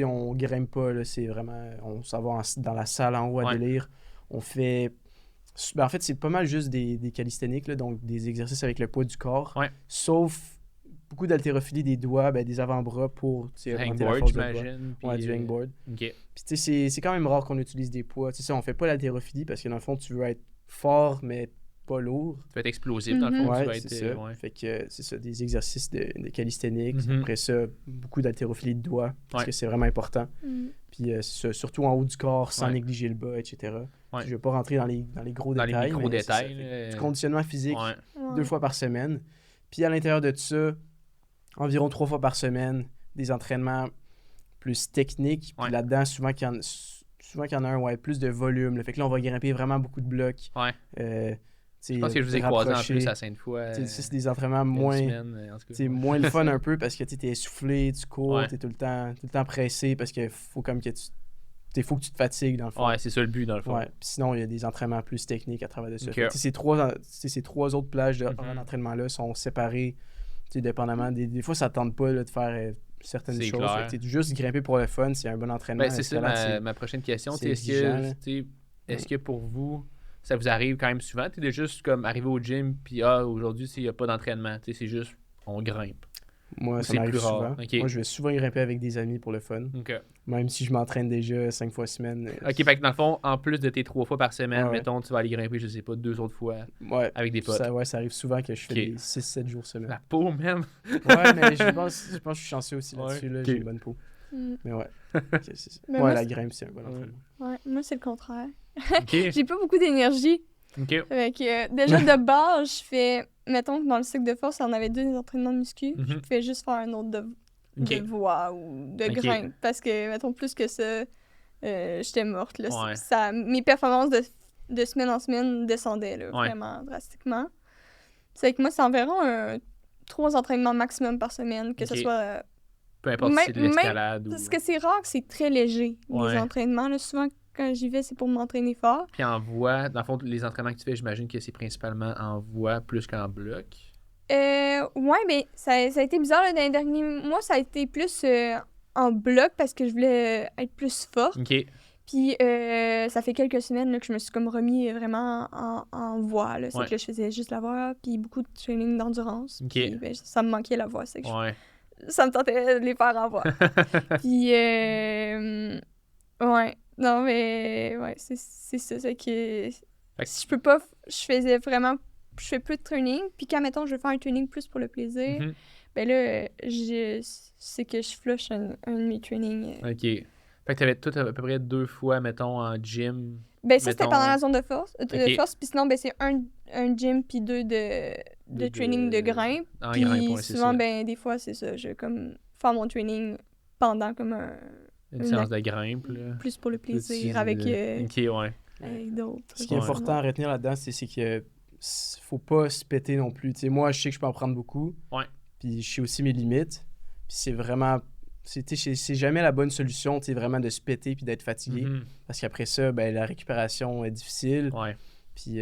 on grimpe pas, là, c'est vraiment... On s'en va dans la salle en haut à délire. On fait... en fait, c'est pas mal juste des calistheniques, là, donc des exercices avec le poids du corps. Sauf beaucoup d'haltérophilie des doigts, des avant-bras pour augmenter la force de doigts. Du hangboard. Okay. Puis c'est quand même rare qu'on utilise des poids. On fait pas l'haltérophilie parce que dans le fond, tu veux être fort, mais pas lourd. Tu vas être explosif dans le fond. Ouais, tu vas c'est être, ça. Fait que c'est ça, des exercices de calisthenics. Après ça, beaucoup d'haltérophilie de doigts parce que c'est vraiment important. Puis c'est ça, surtout en haut du corps, sans négliger le bas, etc. Je ne vais pas rentrer dans les gros détails. Dans les micro-détails. Du conditionnement physique 2 fois par semaine. Puis à l'intérieur de tout ça, environ 3 fois par semaine, des entraînements plus techniques. Puis là-dedans, souvent qu'il y en a un, plus de volume. Là. Fait que là, on va grimper vraiment beaucoup de blocs. Je pense que je vous ai croisé en plus à Sainte-Foy. C'est des entraînements moins le fun un peu parce que tu es essoufflé, tu cours, tu es tout le temps pressé parce qu'il faut comme que faut que tu te fatigues dans le fond. Ouais, c'est ça le but dans le fond. Puis sinon, il y a des entraînements plus techniques à travers de ça. Ces 3 autres plages d'entraînement-là sont séparées dépendamment. Des fois, ça ne tente pas là, de faire certaines choses. Juste grimper pour le fun, c'est un bon entraînement. C'est ça ma prochaine question. Est-ce que pour vous, ça vous arrive quand même souvent? Tu es juste comme arrivé au gym, puis aujourd'hui, il n'y a pas d'entraînement. C'est juste, on grimpe. Moi, ça c'est m'arrive plus rare? souvent. Ok. Moi, je vais souvent grimper avec des amis pour le fun. Ok. Même si je m'entraîne déjà 5 fois semaine. Ok, fait que dans le fond, en plus de tes 3 fois par semaine, Ouais. mettons, tu vas aller grimper, je sais pas, 2 autres fois Ouais. avec des potes. Ça arrive souvent que je fais Ok. des 6-7 jours semaine. La peau, même. Ouais, mais je pense que je suis chanceux aussi là-dessus. Ouais. Là, Ok. j'ai une bonne peau. Mm. Mais ouais. Mais Ouais, moi, la grimpe, c'est un bon entraînement. Ouais, moi, c'est le contraire. Ok. J'ai pas beaucoup d'énergie. Ok. Fait que, déjà, de base, je fais... Mettons que dans le cycle de force, on avait 2 entraînements de muscu. Je Mhm. pouvais juste faire un autre de Ok. voix ou de Ok. grimpe. Parce que, mettons, plus que ça, j'étais morte. Là. Ouais. Mes performances de semaine en semaine descendaient là, Ouais. vraiment drastiquement. C'est que moi, c'est environ 3 entraînements maximum par semaine, que ce Ok. soit... Peu importe si c'est de l'escalade ou. Parce que c'est rare que c'est très léger, Ouais. les entraînements. Là. Souvent, quand j'y vais, c'est pour m'entraîner fort. Puis en voix, dans le fond, les entraînements que tu fais, j'imagine que c'est principalement en voix plus qu'en bloc. Ouais, mais ça a été bizarre là, dans les derniers mois. Ça a été plus en bloc parce que je voulais être plus forte. Ok. Puis ça fait quelques semaines là, que je me suis comme remis vraiment en voix. Là. C'est Ouais. que là, je faisais juste la voix, puis beaucoup de training d'endurance. Ok. Puis ben, ça me manquait la voix. C'est que Ouais. ça me tentait de les faire en voix. Puis, ouais. Non, mais, ouais, c'est ça. C'est que si je peux pas, je faisais vraiment, je fais plus de training. Puis quand, mettons, je veux faire un training plus pour le plaisir, Mhm. ben là, c'est que je flush un de mes trainings. Ok. Fait que t'avais tout à peu près 2 fois, mettons, en gym. Ben ça, c'était mettons, pendant la zone de force. ok. Puis sinon, ben c'est un gym puis 2 de training de grimpe. En Puis grimpe, ouais, c'est souvent, ça. ben des fois, c'est ça. Je comme faire mon training pendant comme Une séance de grimpe, là. plus pour le plaisir Tu- avec, Ok, ouais. avec d'autres. Ce qui est Ouais. important à retenir là-dedans, c'est que faut pas se péter non plus. Tu sais, moi, je sais que je peux en prendre beaucoup. Ouais. Puis je sais aussi mes limites. Puis c'est vraiment... C'est jamais la bonne solution, tu sais, vraiment de se péter puis d'être fatigué. Mhm. Parce qu'après ça, ben, la récupération est difficile. Ouais. Puis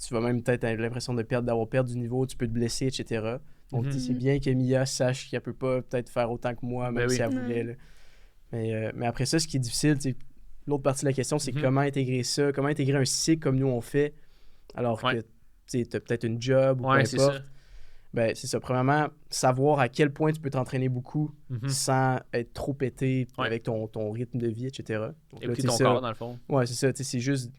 tu vas même peut-être avoir l'impression d'avoir perdu du niveau, tu peux te blesser, etc. Donc, tu sais, c'est bien que Mia sache qu'elle peut pas peut-être faire autant que moi, même Ben oui. si elle voulait. Là. Mais après ça, ce qui est difficile, tu sais, l'autre partie de la question, c'est comment intégrer ça, comment intégrer un cycle comme nous on fait, alors que tu as peut-être une job ou peu Ouais, c'est importe. ça. Ben, c'est ça. Premièrement, savoir à quel point tu peux t'entraîner beaucoup Mhm. sans être trop pété Ouais. avec ton rythme de vie, etc. Donc, là, Écouter tu sais, ton ça, corps, dans le fond. ouais, c'est ça. Tu sais, c'est juste...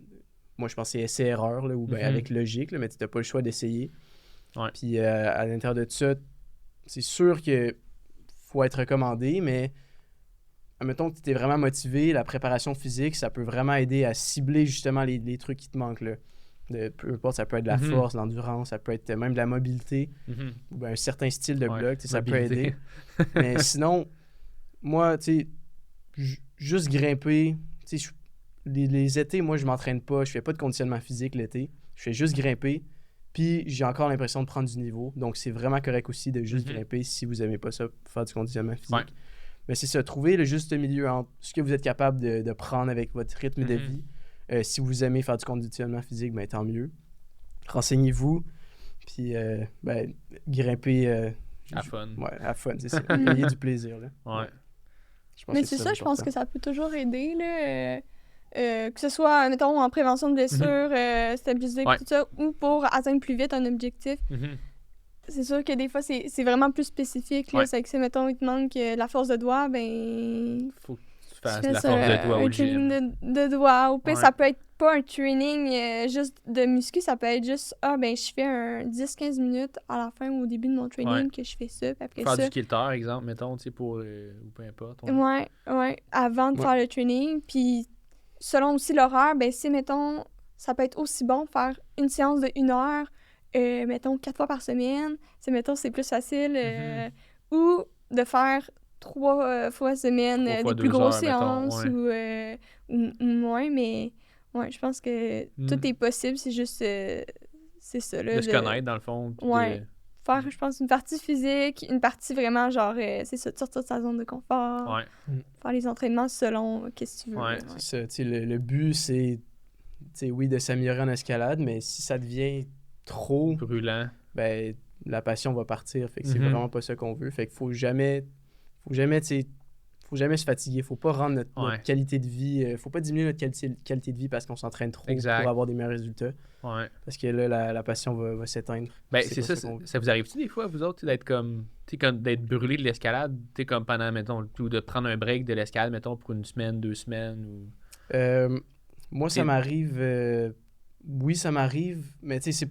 Moi, je pense que c'est essai-erreur, là, ou ben, Mhm. avec logique, là, mais tu n'as pas le choix d'essayer. Ouais. Puis à l'intérieur de tout ça, c'est sûr que faut être recommandé, mais admettons que tu es vraiment motivé, la préparation physique, ça peut vraiment aider à cibler justement les trucs qui te manquent, là. Peu importe, ça peut être de la Mhm. force, de l'endurance, ça peut être même de la mobilité, Mhm. ou ben, un certain style de Ouais, bloc, tu sais, ça peut mobilité. aider. Mais sinon, moi, tu sais, juste grimper, tu sais, les étés, moi, je m'entraîne pas, je fais pas de conditionnement physique l'été, je fais juste grimper, puis j'ai encore l'impression de prendre du niveau, donc c'est vraiment correct aussi de juste grimper si vous aimez pas ça, faire du conditionnement physique. Ouais. Mais c'est ça, trouver le juste milieu entre ce que vous êtes capable de prendre avec votre rythme de vie. Si vous aimez faire du conditionnement physique, ben tant mieux. Renseignez-vous, puis ben, grimpez... À fun. Ouais, à fun, c'est ça. Ayez du plaisir, là. Ouais. Je pense Mais que c'est ça, je pense important. que ça peut toujours aider, là. Que ce soit, mettons, en prévention de blessures, stabiliser, Ouais. tout ça, ou pour atteindre plus vite un objectif. Mhm. C'est sûr que des fois, c'est vraiment plus spécifique. Là. Ouais. C'est que, mettons, il te manque la force de doigt, ben... Faut que tu fasses tu de la fais force de doigt un au training gym. de doigt. Ou puis Ouais. ça peut être pas un training juste de muscu, ça peut être juste, ben je fais un 10-15 minutes à la fin ou au début de mon training Ouais. que je fais ça. Puis après Faire ça, du kilter, exemple, mettons, tu sais, pour... ou peu importe. Ouais. ouais, avant de Ouais. faire le training. Puis selon aussi l'horaire, ben si, mettons, ça peut être aussi bon de faire une séance de 1 heure, mettons, 4 fois par semaine. Mettons, c'est plus facile. Ou de faire 3 fois semaine, 3 fois des plus 2 grosses heures, mettons, séances ouais. ou moins, mais ouais, je pense que tout est possible, c'est juste, c'est ça, là. De se connaître, dans le fond. puis Ouais. de- Faire, je pense, une partie physique, une partie vraiment, genre, c'est ça, de sortir de sa zone de confort, Ouais. faire les entraînements selon qu'est-ce que tu veux. Ouais. là, C'est ça, tu sais, le but, c'est, tu sais, oui, de s'améliorer en escalade, mais si ça devient trop, Brûlant. ben, la passion va partir. Fait que c'est Mhm. vraiment pas ça qu'on veut. Fait qu'il faut jamais, tu sais, faut jamais se fatiguer. Faut pas rendre notre qualité de vie... faut pas diminuer notre qualité de vie parce qu'on s'entraîne trop pour avoir des meilleurs résultats. Ouais. Parce que là, la passion va s'éteindre. Ben, c'est ça. Ça vous arrive-tu des fois, vous autres, d'être comme... d'être brûlé de l'escalade, comme pendant, mettons, ou de prendre un break de l'escalade, mettons, pour 1 semaine, 2 semaines, ou... Moi, ça m'arrive... oui, ça m'arrive, mais tu sais,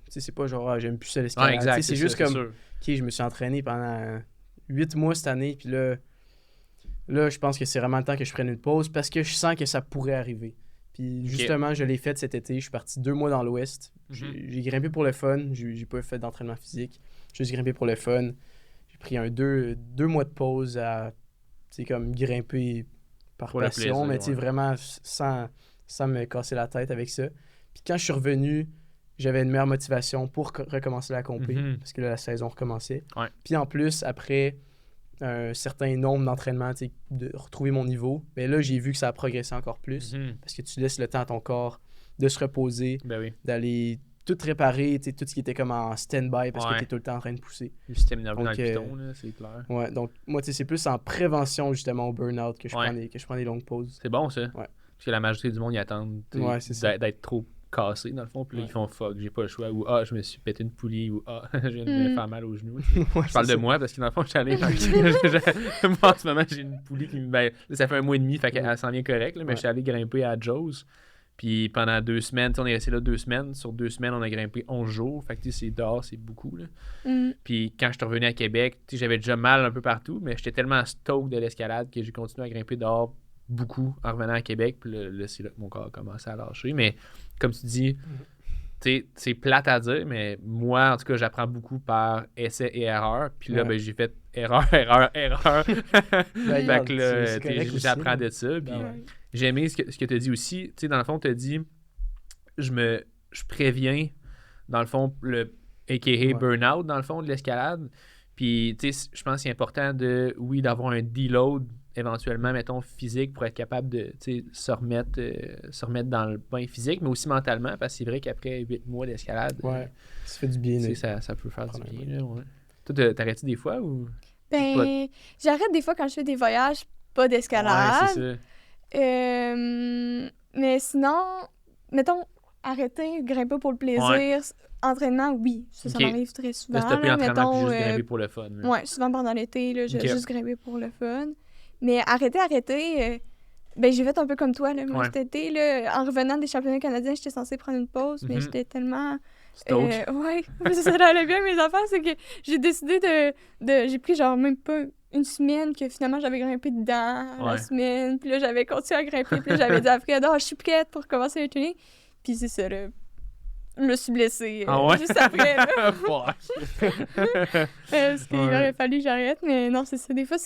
c'est pas genre, j'aime plus ça l'escalade. Exact, c'est juste comme, OK, je me suis entraîné pendant 8 mois cette année, puis là, je pense que c'est vraiment le temps que je prenne une pause parce que je sens que ça pourrait arriver. Puis justement, je l'ai fait cet été, je suis parti 2 mois dans l'Ouest. J'ai grimpé pour le fun, j'ai pas fait d'entraînement physique, j'ai juste grimpé pour le fun. J'ai pris 2 mois de pause à, tu sais, comme grimper par pour passion, mais tu sais, vraiment sans me casser la tête avec ça. Puis quand je suis revenu, j'avais une meilleure motivation pour recommencer la compé, parce que là, la saison recommençait. Ouais. Puis en plus, après un certain nombre d'entraînements, de retrouver mon niveau, mais là, j'ai vu que ça a progressé encore plus, parce que tu laisses le temps à ton corps de se reposer, d'aller tout réparer, tout ce qui était comme en stand-by, parce que tu es tout le temps en train de pousser. Le système nerveux dans le piton, là, c'est clair. Ouais, donc moi, c'est plus en prévention, justement, au burn-out que je prends des longues pauses. C'est bon, ça. Ouais. Parce que la majorité du monde y attend d'être trop cassé dans le fond, puis là ils font fuck, j'ai pas le choix, ou je me suis pété une poulie, ou je viens de me faire mal aux genoux. Je parle de moi parce que dans le fond je suis allé moi en ce moment j'ai une poulie qui ça fait 1 mois et demi, fait qu'elle s'en vient correct, là, mais je suis allé grimper à Joe's, puis pendant 2 semaines, on est resté là 2 semaines, sur 2 semaines on a grimpé 11 jours, fait que c'est dehors, c'est beaucoup là. Puis quand je suis revenu à Québec, j'avais déjà mal un peu partout, mais j'étais tellement stoked de l'escalade que j'ai continué à grimper dehors beaucoup en revenant à Québec, puis là c'est là que mon corps a commencé à lâcher, mais comme tu dis, c'est plate à dire, mais moi, en tout cas, j'apprends beaucoup par essai et erreur. Puis là, j'ai fait erreur. Fait que là, j'apprends de ça. Puis j'ai aimé ce que tu as dit aussi. Tu sais, dans le fond, tu as dit, je préviens, dans le fond, le a.k.a. burn-out, dans le fond, de l'escalade. Puis, tu sais, je pense que c'est important d'avoir un deload éventuellement, mettons, physique pour être capable de se remettre dans le bain physique, mais aussi mentalement, parce que c'est vrai qu'après 8 mois d'escalade, ça fait du bien. Ça peut faire du bien. Là, ouais. Toi, t'arrêtes-tu des fois ou? Ben, j'arrête des fois quand je fais des voyages, pas d'escalade. Ouais, c'est ça. Mais sinon, mettons, arrêter, grimper pour le plaisir, entraînement, oui. Ça m'arrive très souvent. Là, t'as entraînement puis juste grimper pour le fun. Ouais, souvent pendant l'été, là, j'ai juste grimpé pour le fun. Mais arrêter, ben j'ai fait un peu comme toi, là. Moi, cet été, là, en revenant des championnats canadiens, j'étais censée prendre une pause, mais j'étais tellement... ouais, ça allait bien, mes affaires, c'est que j'ai décidé j'ai pris genre même pas 1 semaine que finalement j'avais grimpé dedans la semaine, puis là, j'avais continué à grimper, puis là, j'avais dit après, je suis prête pour commencer le training. Puis c'est ça, là. Je me suis blessée juste après, là. Parce qu'il aurait fallu que j'arrête, mais non, c'est ça. Des fois,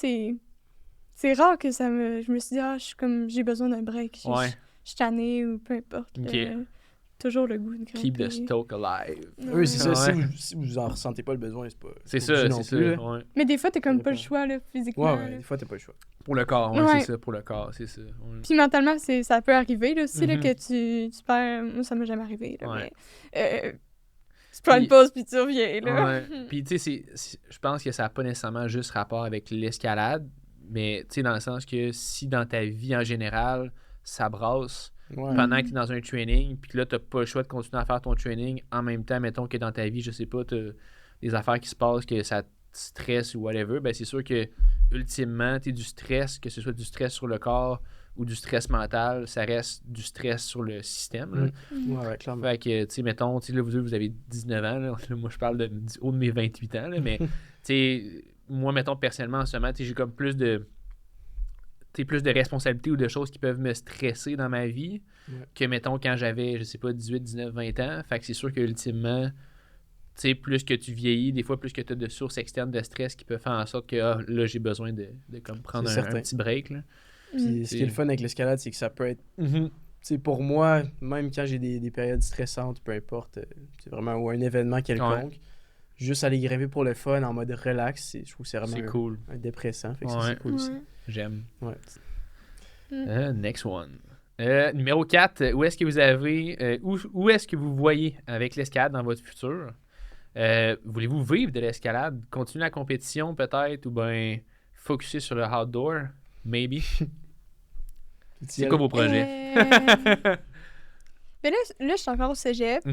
c'est rare que je me suis dit, j'ai besoin d'un break. Je suis tannée ou peu importe. Toujours le goût de grimper. Keep the stoke alive. Oui, c'est ça. Si vous en ressentez pas le besoin, c'est pas. C'est ça, c'est ça. Mais des fois, t'as comme pas le choix, là, physiquement. Ouais, des fois, t'as pas le choix. Pour le corps, c'est ça. Pour le corps, c'est ça. Ouais. Puis mentalement, ça peut arriver, là, aussi, là, que tu perds. Moi, ça m'est jamais arrivé, là. Mais. Tu prends une pause puis tu reviens, là. Puis, tu sais, je pense que ça n'a pas nécessairement juste rapport avec l'escalade, mais, tu sais, dans le sens que si dans ta vie en général, ça brasse pendant que tu es dans un training, puis que là, tu n'as pas le choix de continuer à faire ton training en même temps, mettons que dans ta vie, je sais pas, tu as des affaires qui se passent, que ça te stresse ou whatever, ben c'est sûr que, ultimement, tu es du stress, que ce soit du stress sur le corps ou du stress mental, ça reste du stress sur le système. Ouais, clairement. Fait que, tu sais, mettons, là, vous avez 19 ans, là, moi, je parle du haut de mes 28 ans, là, mais, tu sais, moi, mettons, personnellement, en ce moment, j'ai comme plus de responsabilités ou de choses qui peuvent me stresser dans ma vie que, mettons, quand j'avais, je sais pas, 18, 19, 20 ans. Fait que c'est sûr que, ultimement, tu sais, plus que tu vieillis, des fois, plus que tu as de sources externes de stress qui peuvent faire en sorte que, là, j'ai besoin de comme prendre un petit break, là. Puis ce qui est le fun avec l'escalade, c'est que ça peut être... Tu sais, pour moi, même quand j'ai des périodes stressantes, peu importe, c'est vraiment ou un événement quelconque, juste aller grimper pour le fun en mode relax, je trouve que c'est vraiment cool. Un dépressant. Fait que c'est cool aussi. J'aime. Ouais. Next one. Numéro 4, où est-ce que vous avez... où est-ce que vous voyez avec l'escalade dans votre futur? Voulez-vous vivre de l'escalade? Continuer la compétition peut-être ou bien focuser sur le outdoor? Maybe. C'est quoi vos projets? Ben là, je suis encore au cégep.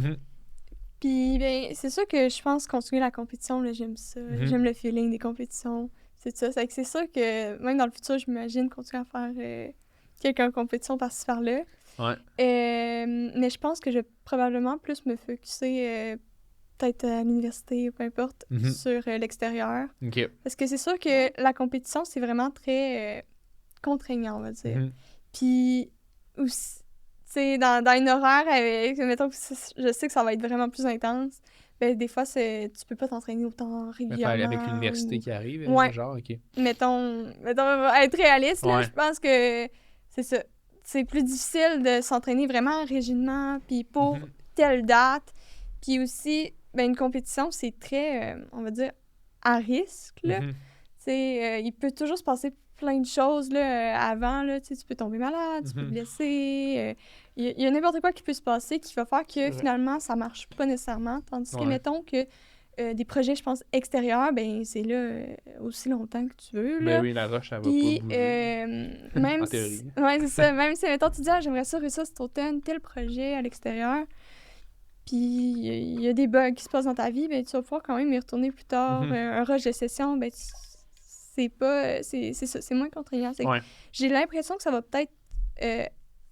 Puis, ben, c'est sûr que je pense continuer la compétition, là, j'aime ça. J'aime le feeling des compétitions. C'est ça. C'est sûr que même dans le futur, j'imagine continuer à faire quelques compétitions par-ci par-là. Ouais. Mais je pense que je vais probablement plus me focusser peut-être à l'université, peu importe, sur l'extérieur. OK. Parce que c'est sûr que la compétition, c'est vraiment très contraignant, on va dire. Puis, aussi, tu sais, dans une horaire, mettons que je sais que ça va être vraiment plus intense, ben des fois, tu peux pas t'entraîner autant régulièrement. Avec l'université qui arrive, genre, OK. Mettons, être réaliste, là, je pense que c'est ça. C'est plus difficile de s'entraîner vraiment rigidement, puis pour telle date. Puis aussi, ben, une compétition, c'est très, on va dire, à risque, là. Tu sais, il peut toujours se passer plein de choses, là, avant, là. Tu sais, tu peux tomber malade, tu peux te blesser. Il y a n'importe quoi qui peut se passer qui va faire que, finalement, ça marche pas nécessairement. Tandis que, mettons que des projets, je pense, extérieurs, ben c'est là aussi longtemps que tu veux, là. Ben oui, la roche, elle va pas bouger. Même en théorie. Ouais, c'est ça. Même si, mettons, tu dis, j'aimerais ça réussir cet automne, tel projet à l'extérieur, puis il y a des bugs qui se passent dans ta vie, ben tu vas pouvoir quand même y retourner plus tard. Un rush de session, ben c'est pas... C'est ça, c'est moins contraignant. J'ai l'impression que ça va peut-être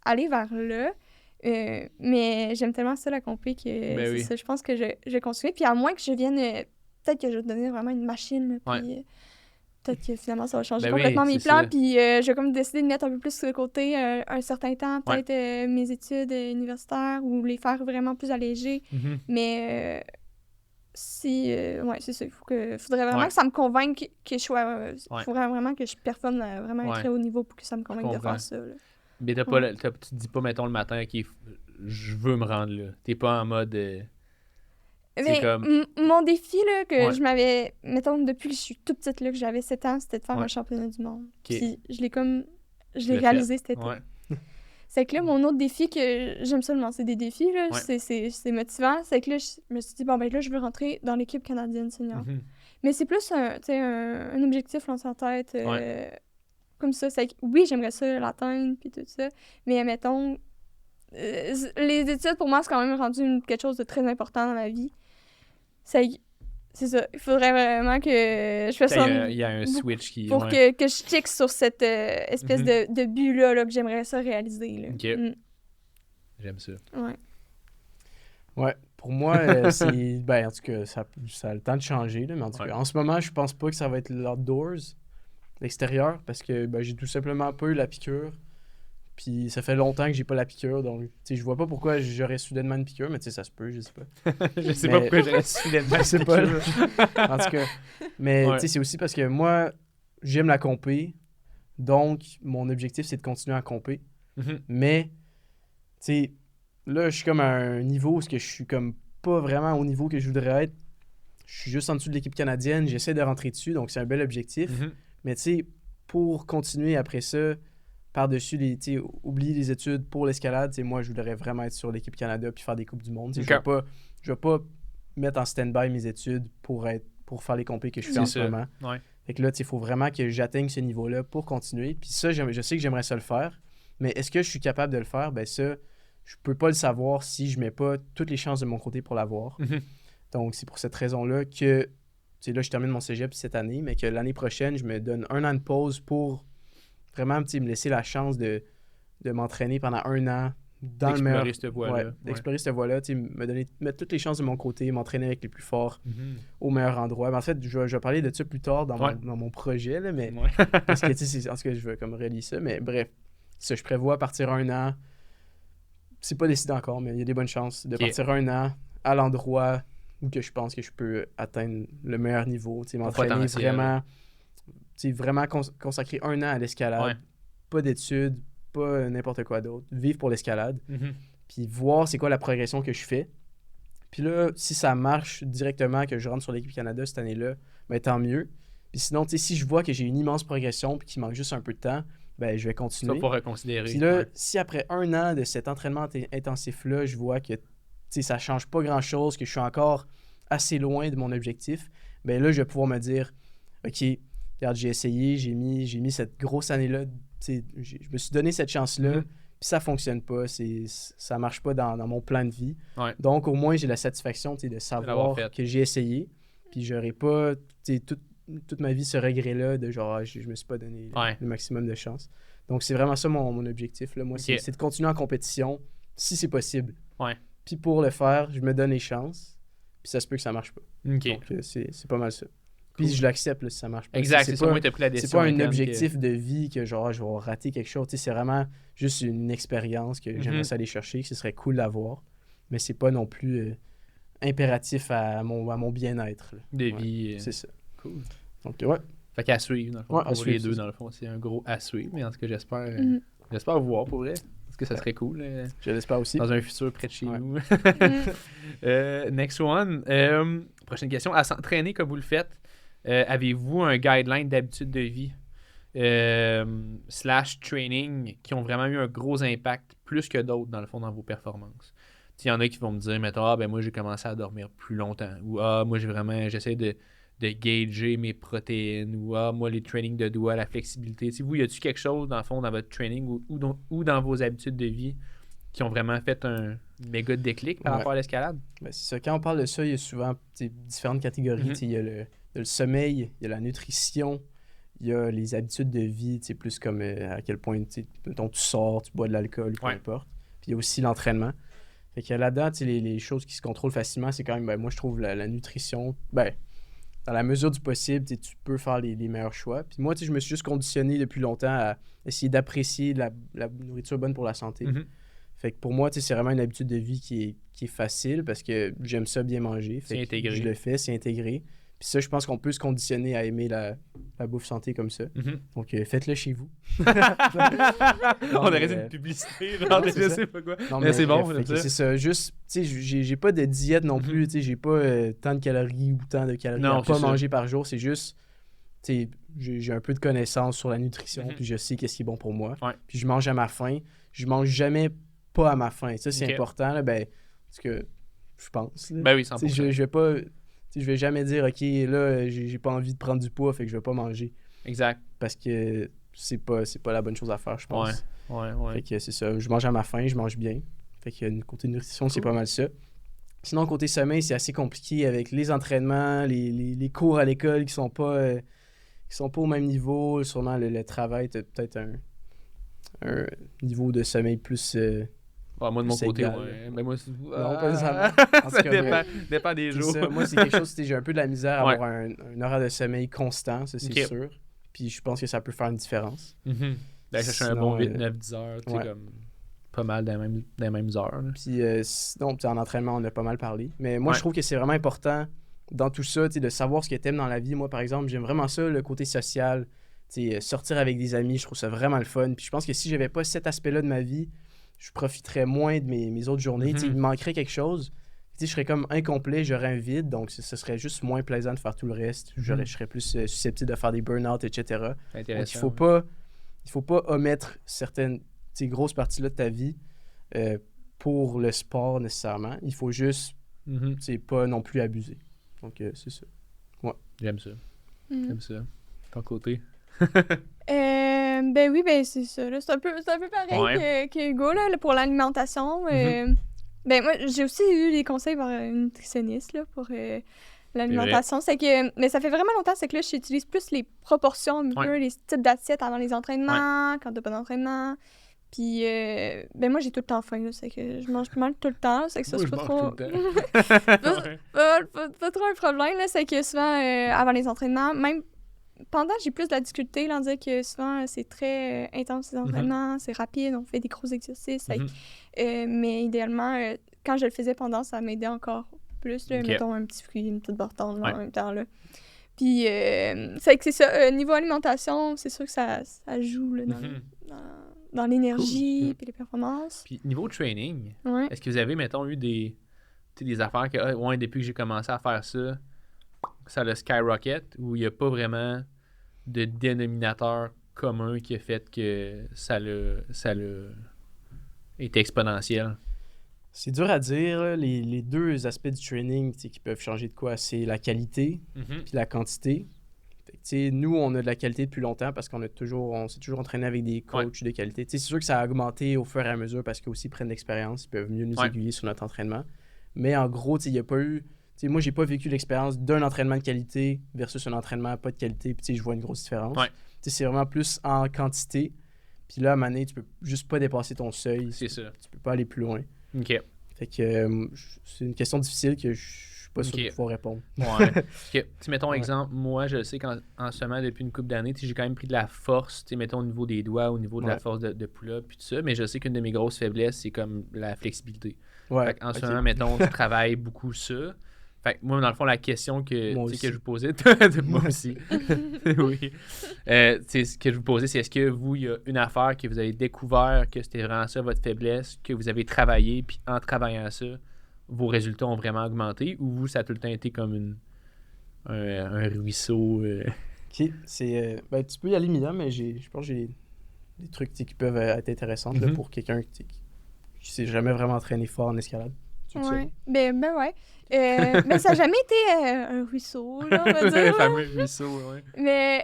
aller vers là, mais j'aime tellement ça, la compé, que ça, je pense que je vais continuer. Puis à moins que je vienne... peut-être que je vais devenir vraiment une machine, là, puis peut-être que finalement, ça va changer complètement mes plans, puis je vais comme décider de mettre un peu plus de côté un certain temps, peut-être mes études universitaires, ou les faire vraiment plus allégées. Mais c'est ça. Faudrait vraiment que ça me convainque que je sois... faudrait vraiment que je performe vraiment à un très haut niveau pour que ça me convainque de faire ça, là. Mais tu te dis pas, mettons, le matin, OK, je veux me rendre là. T'es pas en mode... Mon défi, là, que je m'avais... Mettons, depuis que je suis toute petite, là, que j'avais 7 ans, c'était de faire un championnat du monde. Puis je l'ai réalisé cet été. C'est que là, mon autre défi, que j'aime ça me lancer des défis, là, c'est motivant, c'est que là, je me suis dit, bon, ben là, je veux rentrer dans l'équipe canadienne senior. Mais c'est plus un objectif lancé en tête, comme ça. C'est que, oui, j'aimerais ça l'atteindre, puis tout ça, mais mettons, les études, pour moi, c'est quand même rendu quelque chose de très important dans ma vie. C'est ça. Il faudrait vraiment que je fasse ça. Il y a un switch qui... Pour que je check sur cette espèce de but-là, là, que j'aimerais ça réaliser. Là. OK. J'aime ça. Ouais. Pour moi, c'est... Ben, en tout cas, ça a le temps de changer, là, mais en tout cas, en ce moment, je pense pas que ça va être l'outdoors, l'extérieur, parce que ben, j'ai tout simplement pas eu la piqûre. Puis ça fait longtemps que j'ai pas la piqûre, donc tu sais, je vois pas pourquoi j'aurais soudainement une piqûre, mais tu sais, ça se peut, je sais pas. Je sais pas pourquoi j'aurais soudainement une piqûre. En tout cas, mais tu sais, c'est aussi parce que moi, j'aime la compé, donc mon objectif, c'est de continuer à compé. Mais, tu sais, là, je suis comme à un niveau où je suis comme pas vraiment au niveau que je voudrais être. Je suis juste en dessous de l'équipe canadienne, j'essaie de rentrer dessus, donc c'est un bel objectif. Mais tu sais, pour continuer après ça, par-dessus, oublier les études pour l'escalade, moi, je voudrais vraiment être sur l'équipe Canada puis faire des Coupes du Monde. Je vais pas mettre en stand-by mes études pour faire les compés que je fais en ce moment. Fait que là, il faut vraiment que j'atteigne ce niveau-là pour continuer. Puis ça, je sais que j'aimerais ça le faire, mais est-ce que je suis capable de le faire? Ben ça, je peux pas le savoir si je mets pas toutes les chances de mon côté pour l'avoir. Donc, c'est pour cette raison-là que, là, je termine mon cégep cette année, mais que l'année prochaine, je me donne 1 an de pause pour vraiment me laisser la chance de m'entraîner pendant 1 an dans le meilleur... D'explorer cette voie-là, mettre toutes les chances de mon côté, m'entraîner avec les plus forts au meilleur endroit. Mais en fait, je vais parler de ça plus tard dans mon projet, là, mais parce que, en tout cas, je veux comme relier ça, mais bref, ça, je prévois partir 1 an. C'est pas décidé encore, mais il y a des bonnes chances de partir 1 an à l'endroit où que je pense que je peux atteindre le meilleur niveau, m'entraîner vraiment consacrer 1 an à l'escalade, pas d'études, pas n'importe quoi d'autre, vivre pour l'escalade, puis voir c'est quoi la progression que je fais. Puis là, si ça marche directement, que je rentre sur l'équipe Canada cette année-là, ben tant mieux. Puis sinon, si je vois que j'ai une immense progression puis qu'il manque juste un peu de temps, ben je vais continuer. Ça pour reconsidérer. Puis là, si après 1 an de cet entraînement intensif-là, je vois que ça change pas grand-chose, que je suis encore assez loin de mon objectif, ben là, je vais pouvoir me dire, OK, regarde, j'ai essayé, j'ai mis cette grosse année-là, je me suis donné cette chance-là, puis ça fonctionne pas, ça marche pas dans mon plan de vie. Ouais. Donc, au moins, j'ai la satisfaction de savoir que j'ai essayé, puis j'aurais pas, toute ma vie ce regret-là de genre, je me suis pas donné le maximum de chance. Donc, c'est vraiment ça mon objectif, là. Moi, c'est de continuer en compétition, si c'est possible. Ouais. Puis pour le faire, je me donne les chances, puis ça se peut que ça marche pas. OK. Donc, c'est pas mal ça. Puis je l'accepte là, si ça marche pas. Exact, c'est ça. Moi, t'as pris la décision. C'est pas un objectif de vie que genre je vais rater quelque chose. C'est vraiment juste une expérience que j'aimerais ça aller chercher, que ce serait cool d'avoir. Mais c'est pas non plus impératif à mon bien-être. Là. De vie. C'est ça. Cool. Donc, ouais. Fait qu'à suivre, dans le fond. Pour les deux, dans le fond, c'est un gros à suivre. Mais en tout cas, j'espère vous voir pour vrai. Parce que ça serait cool. Je l'espère aussi. Dans un futur près de chez nous. Next one. Prochaine question. À s'entraîner comme vous le faites, avez-vous un guideline d'habitude de vie / training qui ont vraiment eu un gros impact plus que d'autres, dans le fond, dans vos performances? Il y en a qui vont me dire, mettons, moi, j'ai commencé à dormir plus longtemps. Ou, moi, j'essaie de gager mes protéines. Ou, moi, les trainings de doigts, la flexibilité. Vous, y a-t-il quelque chose, dans le fond, dans votre training ou dans vos habitudes de vie qui ont vraiment fait un méga déclic par rapport à l'escalade? Ben, c'est ça. Quand on parle de ça, il y a souvent différentes catégories. Il y a le sommeil, il y a la nutrition, il y a les habitudes de vie, plus comme à quel point mettons, tu sors, tu bois de l'alcool, peu importe. Puis il y a aussi l'entraînement. Fait que là-dedans, les choses qui se contrôlent facilement, c'est quand même, moi je trouve la nutrition, dans la mesure du possible, tu peux faire les meilleurs choix. Puis moi, je me suis juste conditionné depuis longtemps à essayer d'apprécier la nourriture bonne pour la santé. Fait que pour moi, c'est vraiment une habitude de vie qui est facile parce que j'aime ça bien manger. Fait c'est intégré. Je le fais, c'est intégré. Puis ça, je pense qu'on peut se conditionner à aimer la bouffe santé comme ça. Donc, faites-le chez vous. On aurait dit une publicité. Je sais pas quoi. Non, mais c'est bon. C'est ça. Juste, tu sais, j'ai pas de diète non plus. Tu sais, j'ai pas tant de calories ou tant de calories à pas manger par jour. C'est juste, tu sais, j'ai un peu de connaissances sur la nutrition. Puis je sais qu'est-ce qui est bon pour moi. Puis je mange à ma faim. Je mange jamais pas à ma faim. Ça, c'est important. Là, parce que je pense. Là. Ben oui, 100%. Je vais pas... je vais jamais dire, OK, là, j'ai pas envie de prendre du poids, fait que je vais pas manger. Exact. Parce que c'est pas la bonne chose à faire, je pense. Ouais. Fait que c'est ça. Je mange à ma faim, je mange bien. Fait que côté nutrition, c'est pas mal ça. Sinon, côté sommeil, c'est assez compliqué avec les entraînements, les cours à l'école qui sont pas au même niveau. Sûrement, le travail, t'as peut-être un niveau de sommeil plus... moi, de mon côté, mais moi, non, pas nécessairement. Ça dépend des jours. Ça. Moi, c'est quelque chose, j'ai un peu de la misère à avoir un horaire de sommeil constant, ça, c'est sûr. Puis je pense que ça peut faire une différence. Chercher un bon 8, 9, 10 heures, tu sais, comme pas mal dans les mêmes heures. Là. Puis sinon, en entraînement, on a pas mal parlé. Mais moi, je trouve que c'est vraiment important dans tout ça, de savoir ce que t'aimes dans la vie. Moi, par exemple, j'aime vraiment ça, le côté social. Sortir avec des amis, je trouve ça vraiment le fun. Puis je pense que si j'avais pas cet aspect-là de ma vie, je profiterais moins de mes autres journées. Il me manquerait quelque chose. Je serais comme incomplet, j'aurais un vide, donc ce serait juste moins plaisant de faire tout le reste. Je serais plus susceptible de faire des burn-out, etc. Donc il faut pas omettre certaines grosses parties-là de ta vie pour le sport nécessairement. Il faut juste pas non plus abuser. Donc c'est ça. Ouais. J'aime ça. J'aime ça. Ton côté? Oui, c'est ça. Là. C'est un peu pareil que Hugo là, pour l'alimentation. Moi, j'ai aussi eu des conseils par une nutritionniste là, pour l'alimentation. C'est que, mais ça fait vraiment longtemps, c'est que là, j'utilise plus les proportions, les types d'assiettes avant les entraînements, quand t'as pas d'entraînement. Puis, moi, j'ai tout le temps faim. Là, c'est que je mange pas mal tout le temps. C'est que ça, c'est pas trop... pas trop un problème. Là, c'est que souvent, avant les entraînements, même pendant, j'ai plus de la difficulté. Là, on dirait que souvent, c'est très intense, les entraînements. C'est rapide, on fait des gros exercices. Mais idéalement, quand je le faisais pendant, ça m'aidait encore plus. Là, mettons un petit fruit, une petite bartende en même temps. Là. Puis, c'est ça. Niveau alimentation, c'est sûr que ça joue là, dans l'énergie puis les performances. Puis, niveau training, est-ce que vous avez, mettons, eu des affaires que, depuis que j'ai commencé à faire ça, ça le skyrocket, ou il n'y a pas vraiment de dénominateur commun qui a fait que ça l'a été exponentiel? C'est dur à dire. Les deux aspects du training qui peuvent changer de quoi, c'est la qualité puis la quantité. Nous, on a de la qualité depuis longtemps parce on s'est toujours entraîné avec des coachs de qualité. C'est sûr que ça a augmenté au fur et à mesure parce qu'eux aussi prennent l'expérience, ils peuvent mieux nous aiguiller sur notre entraînement. Mais en gros, il n'y a pas eu... moi, j'ai pas vécu l'expérience d'un entraînement de qualité versus un entraînement pas de qualité. Puis je vois une grosse différence. C'est vraiment plus en quantité. Puis là, à un moment donné, tu peux juste pas dépasser ton seuil. C'est ça. Tu peux pas aller plus loin. OK. Fait que c'est une question difficile que je suis pas sûr qu'il faut répondre. Ouais. Mettons exemple, moi, je sais qu'en ce moment, depuis une couple d'années, j'ai quand même pris de la force, mettons au niveau des doigts, au niveau de la force de pull-up, puis tout ça. Mais je sais qu'une de mes grosses faiblesses, c'est comme la flexibilité. En ce moment, mettons, je travaille beaucoup ça. Fait que moi, dans le fond, la question que je vous posais, moi aussi, oui, ce que je vous posais, c'est est-ce que vous, il y a une affaire que vous avez découvert que c'était vraiment ça votre faiblesse, que vous avez travaillé, puis en travaillant ça, vos résultats ont vraiment augmenté, ou vous, ça a tout le temps été comme un ruisseau? OK, c'est... tu peux y aller, Mila, mais je pense que j'ai des trucs qui peuvent être intéressants là, pour quelqu'un qui s'est jamais vraiment entraîné fort en escalade. Ouais, ben ouais. Mais ça n'a jamais été un ruisseau, là, on va dire. Le fameux ruisseau, oui. Mais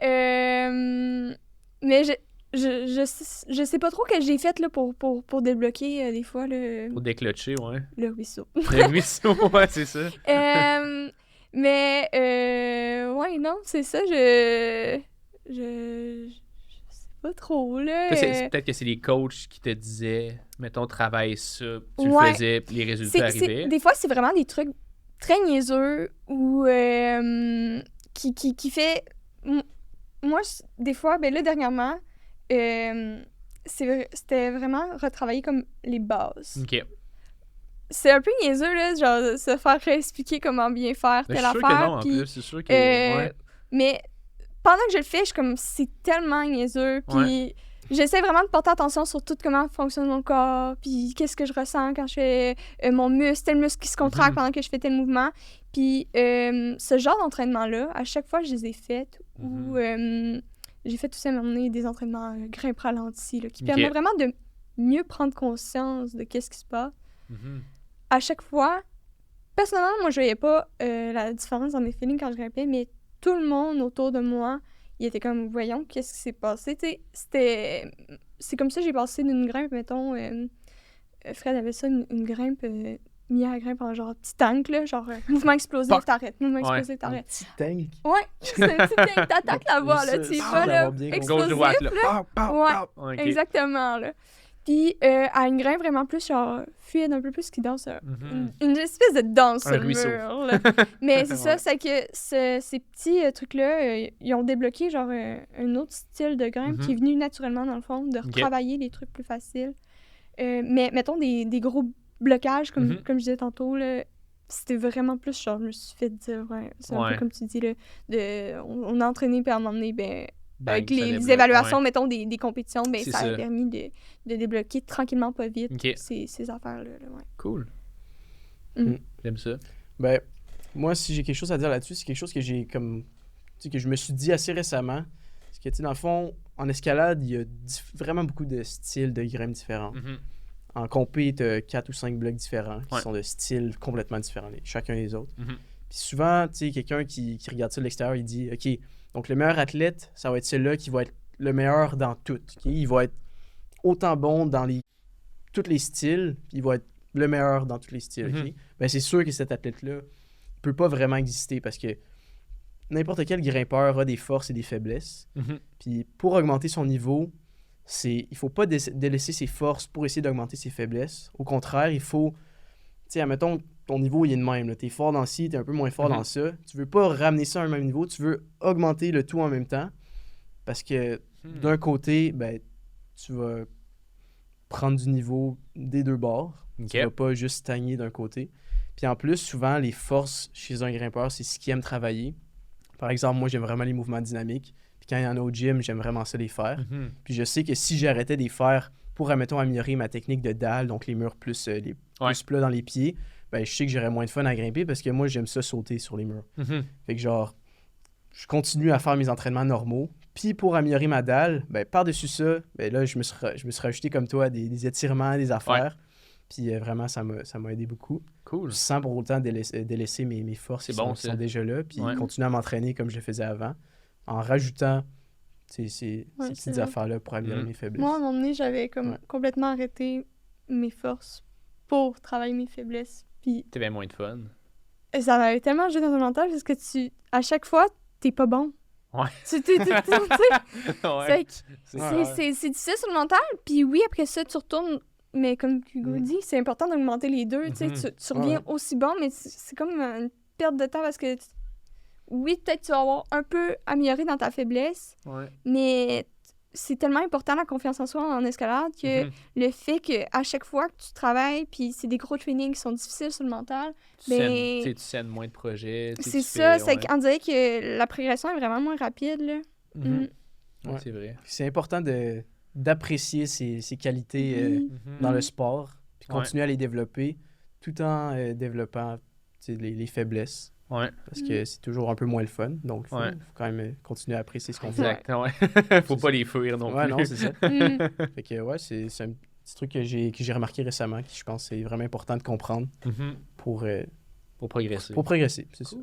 je sais pas trop ce que j'ai fait là, pour débloquer des fois le... Pour déclencher, ouais. Le ruisseau. Le ruisseau, ouais, c'est ça. Mais, ouais, non, c'est ça, je sais pas trop, là. Peut-être que c'est les coachs qui te disaient, mettons, travaille ça, tu le faisais, puis les résultats arrivaient. Des fois, c'est vraiment des trucs très niaiseux ou qui fait... Moi, des fois, ben là, dernièrement, c'était vraiment retravailler comme les bases. OK. C'est un peu niaiseux, là, genre, se faire expliquer comment bien faire telle affaire. C'est sûr que mais pendant que je le fais, je suis comme, c'est tellement niaiseux, puis j'essaie vraiment de porter attention sur tout comment fonctionne mon corps, puis qu'est-ce que je ressens quand je fais mon muscle, tel muscle qui se contracte pendant que je fais tel mouvement. Puis ce genre d'entraînement-là, à chaque fois que je les ai faites, ou j'ai fait tout ça, m'emmener des entraînements grimpe ralenti, là, qui permettent vraiment de mieux prendre conscience de qu'est-ce qui se passe. À chaque fois, personnellement, moi, je voyais pas la différence dans mes feelings quand je grimpais, mais tout le monde autour de moi, il était comme, voyons, qu'est-ce qui s'est passé? C'est comme ça que j'ai passé d'une grimpe, mettons, Fred avait ça, une grimpe, mis à la grimpe en genre petit tank, là, genre mouvement explosif, t'arrêtes, mouvement explosif, t'arrêtes. Petit tank? Ouais, c'est un petit tank, t'attaques la voie, là, tu vas, là, explosif, là. Ouais, exactement, là. Puis, à une grimpe vraiment plus, genre, fluide, un peu plus qui danse, une espèce de danse sur le mur, là. Mais c'est ça, c'est que ces petits trucs-là, ils ont débloqué, genre, un autre style de grimpe qui est venu naturellement, dans le fond, de retravailler les trucs plus faciles. Mais, mettons, des gros blocages, comme je disais tantôt, là, c'était vraiment plus, genre, je me suis fait dire, c'est un peu comme tu dis, là, on a entraîné, puis à un moment donné, avec les évaluations, mettons, des compétitions, ça a permis de débloquer tranquillement, pas vite, ces affaires-là. Cool. J'aime ça. Moi, si j'ai quelque chose à dire là-dessus, c'est quelque chose que j'ai comme... que je me suis dit assez récemment. C'est que, dans le fond, en escalade, il y a vraiment beaucoup de styles de grimpe différents. En compé, tu as 4 ou 5 blocs différents qui sont de styles complètement différents, chacun des autres. Puis souvent, tu sais, quelqu'un qui regarde ça de l'extérieur, il dit, OK, donc le meilleur athlète, ça va être celui-là qui va être le meilleur dans tout. Okay? Il va être autant bon dans tous les styles, puis il va être le meilleur dans tous les styles. Okay? C'est sûr que cet athlète-là ne peut pas vraiment exister parce que n'importe quel grimpeur a des forces et des faiblesses. Puis pour augmenter son niveau, il ne faut pas délaisser ses forces pour essayer d'augmenter ses faiblesses. Au contraire, il faut... Tu sais, admettons, ton niveau, il est de même. Tu es fort dans ci, tu es un peu moins fort dans ça. Tu veux pas ramener ça à un même niveau, tu veux augmenter le tout en même temps. Parce que d'un côté, tu vas prendre du niveau des deux bords. Tu vas pas juste stagner d'un côté. Puis en plus, souvent, les forces chez un grimpeur, c'est ce qu'il aime travailler. Par exemple, moi, j'aime vraiment les mouvements dynamiques. Puis quand il y en a au gym, j'aime vraiment ça les faire. Puis je sais que si j'arrêtais de les faire pour, admettons, améliorer ma technique de dalle, donc les murs plus plats dans les pieds, je sais que j'aurais moins de fun à grimper parce que moi, j'aime ça sauter sur les murs. Fait que genre, je continue à faire mes entraînements normaux. Puis pour améliorer ma dalle, par-dessus ça, là, je me suis rajouté comme toi des étirements, des affaires. Puis vraiment, ça m'a aidé beaucoup. Cool. Sans pour autant délaisser mes forces qui sont déjà là. Puis continuer à m'entraîner comme je le faisais avant. en rajoutant ces petites affaires-là pour améliorer mes faiblesses. Moi, à un moment donné, j'avais comme complètement arrêté mes forces pour travailler mes faiblesses. Puis t'avais moins de fun. Ça m'avait tellement joué dans ton mental parce que à chaque fois, t'es pas bon. Ouais. C'est difficile sur le mental. Puis oui, après ça, tu retournes. Mais comme Hugo dit, c'est important d'augmenter les deux. Tu reviens aussi bon, mais c'est comme une perte de temps parce que oui, peut-être tu vas avoir un peu amélioré dans ta faiblesse, mais c'est tellement important la confiance en soi en escalade que le fait qu'à chaque fois que tu travailles, puis c'est des gros trainings qui sont difficiles sur le mental, tu scènes moins de projets. C'est ça, on dirait que la progression est vraiment moins rapide. Là. Ouais, c'est vrai. C'est important d'apprécier ses qualités dans le sport, puis continuer à les développer, tout en développant les faiblesses. Ouais. Parce que c'est toujours un peu moins le fun. Donc, il faut quand même continuer à apprécier ce qu'on fait. Exact, ouais. Faut pas les fuir non plus. Ouais, non, c'est ça. Fait que, ouais, c'est un petit truc que j'ai remarqué récemment, qui je pense c'est vraiment important de comprendre pour progresser. Pour progresser, c'est ça.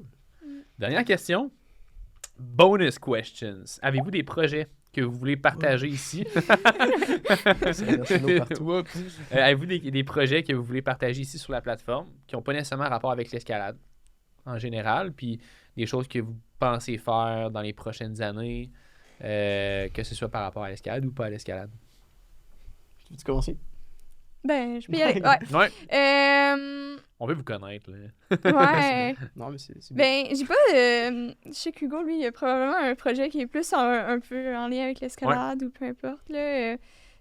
Dernière question. Bonus questions. Avez-vous des projets que vous voulez partager ici? Avez-vous des projets que vous voulez partager ici sur la plateforme qui n'ont pas nécessairement rapport avec l'escalade en général, puis des choses que vous pensez faire dans les prochaines années, que ce soit par rapport à l'escalade ou pas à l'escalade? Tu veux commencer? Ben, je peux y aller. Ouais. On veut vous connaître, là. Ouais. Non, mais c'est bien. Ben, j'ai pas... je sais qu'Hugo, lui, il a probablement un projet qui est plus un peu en lien avec l'escalade ou peu importe, là.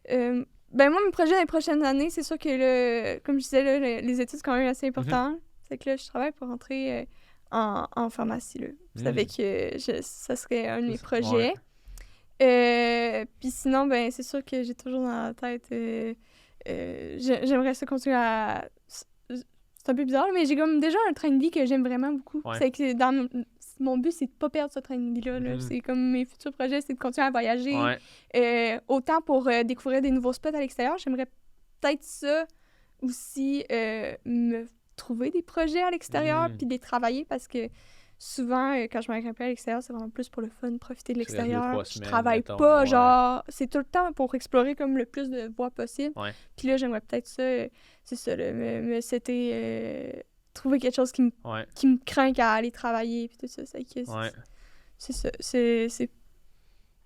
Ben, moi, mes projets dans les prochaines années, c'est sûr que, là, comme je disais, là, les études, c'est quand même assez important. C'est que là, je travaille pour rentrer en pharmacie, là. Vous savez que ça serait un de mes projets. Puis sinon, ben, c'est sûr que j'ai toujours dans la tête... j'aimerais ça continuer à... C'est un peu bizarre, mais j'ai comme déjà un train de vie que j'aime vraiment beaucoup. C'est que mon but, c'est de pas perdre ce train de vie-là. C'est comme mes futurs projets, c'est de continuer à voyager. Autant pour découvrir des nouveaux spots à l'extérieur, j'aimerais peut-être ça aussi, me trouver des projets à l'extérieur puis les travailler parce que souvent, quand je m'agrippe à l'extérieur, c'est vraiment plus pour le fun, profiter de l'extérieur. Je travaille pas, genre... C'est tout le temps pour explorer comme le plus de voies possible. Puis là, j'aimerais peut-être ça, c'est ça, là, trouver quelque chose qui me craint à aller travailler, puis tout ça. C'est ça. C'est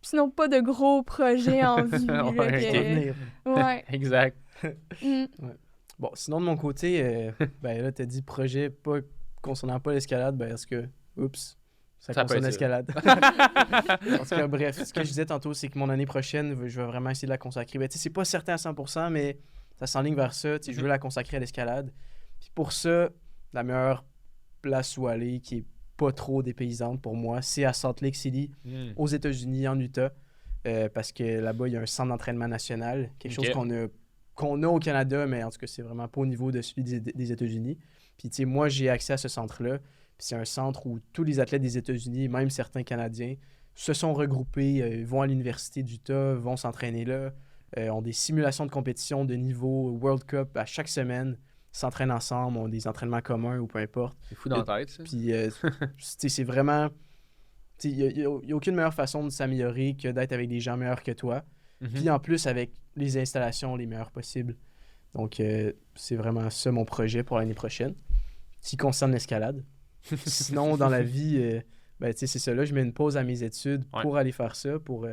sinon pas de gros projets en vue. Exact. Bon, sinon, de mon côté, ben là, t'as dit projet pas concernant pas l'escalade, ben est-ce que... Oups, ça concerne l'escalade. En tout cas, bref, ce que je disais tantôt, c'est que mon année prochaine, je vais vraiment essayer de la consacrer. Ben, c'est pas certain à 100%, mais ça s'enligne vers ça. Je veux la consacrer à l'escalade. Puis pour ça, la meilleure place où aller, qui est pas trop dépaysante pour moi, c'est à Salt Lake City, aux États-Unis, en Utah. Parce que là-bas, il y a un centre d'entraînement national, quelque chose qu'on a au Canada, mais en tout cas, c'est vraiment pas au niveau de celui des États-Unis. Puis, tu sais, moi, j'ai accès à ce centre-là. Puis c'est un centre où tous les athlètes des États-Unis, même certains Canadiens, se sont regroupés, vont à l'université d'Utah, vont s'entraîner là, ont des simulations de compétition de niveau World Cup à chaque semaine, s'entraînent ensemble, ont des entraînements communs ou peu importe. C'est fou dans la tête, ça. Puis, c'est vraiment... Il n'y a aucune meilleure façon de s'améliorer que d'être avec des gens meilleurs que toi. Puis en plus, avec les installations les meilleures possibles. Donc, c'est vraiment ça mon projet pour l'année prochaine, qui concerne l'escalade. Sinon, dans la vie, ben, c'est ça. Là, je mets une pause à mes études pour aller faire ça, pour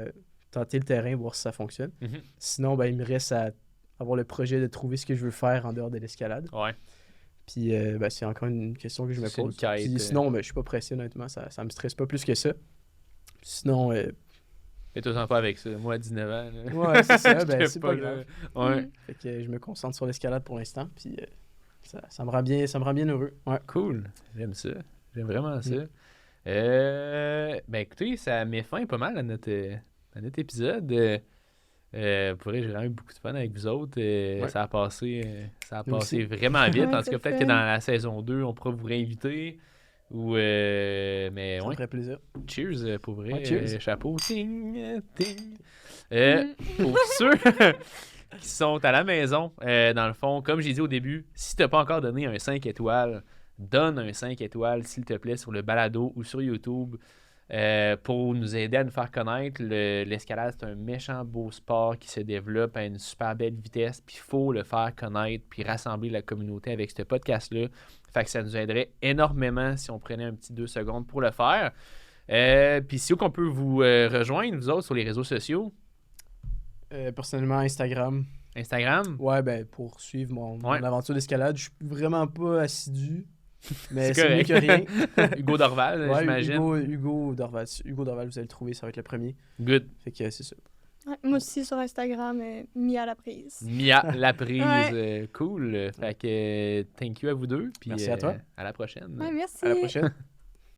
tenter le terrain, voir si ça fonctionne. Sinon, ben, il me reste à avoir le projet de trouver ce que je veux faire en dehors de l'escalade. Puis, ben, c'est encore une question que je me pose. Puis, sinon, ben, je suis pas pressé, honnêtement. Ça me stresse pas plus que ça. Sinon... Fais-toi pas avec ça. Moi, à 19 ans... Là. Ouais, c'est ça. Ben, c'est pas grave. Fait que je me concentre sur l'escalade pour l'instant. Puis... Ça me rend bien heureux. Ouais. Cool. J'aime ça. J'aime vraiment ça. Ben écoutez, ça met fin pas mal à notre épisode. Pour vrai, j'ai vraiment eu beaucoup de fun avec vous autres. Ça a passé vraiment vite. En tout cas, peut-être que dans la saison 2, on pourra vous réinviter. Mais ça me ferait plaisir. Cheers pour vrai. Ouais, cheers. Chapeau. Ting, ting. Pour ceux qui sont à la maison, dans le fond, comme j'ai dit au début, si tu n'as pas encore donné un 5 étoiles, donne un 5 étoiles, s'il te plaît, sur le balado ou sur YouTube. pour nous aider à nous faire connaître. L'escalade, c'est un méchant beau sport qui se développe à une super belle vitesse, puis il faut le faire connaître, puis rassembler la communauté avec ce podcast-là. Fait que ça nous aiderait énormément si on prenait un petit 2 secondes pour le faire. Puis si on peut vous rejoindre, vous autres, sur les réseaux sociaux? Personnellement, Instagram. Instagram? Ouais, ben pour suivre mon aventure d'escalade, je suis vraiment pas assidu. Mais c'est mieux que rien. Hugo Dorval, ouais, j'imagine. Hugo Dorval, vous allez le trouver, ça va être le premier. Good. Fait que c'est ça. Ouais, moi aussi sur Instagram, Mia la prise. Mia la prise, cool. Fait que thank you à vous deux. Puis, merci à toi. À la prochaine. Ouais, merci. À la prochaine.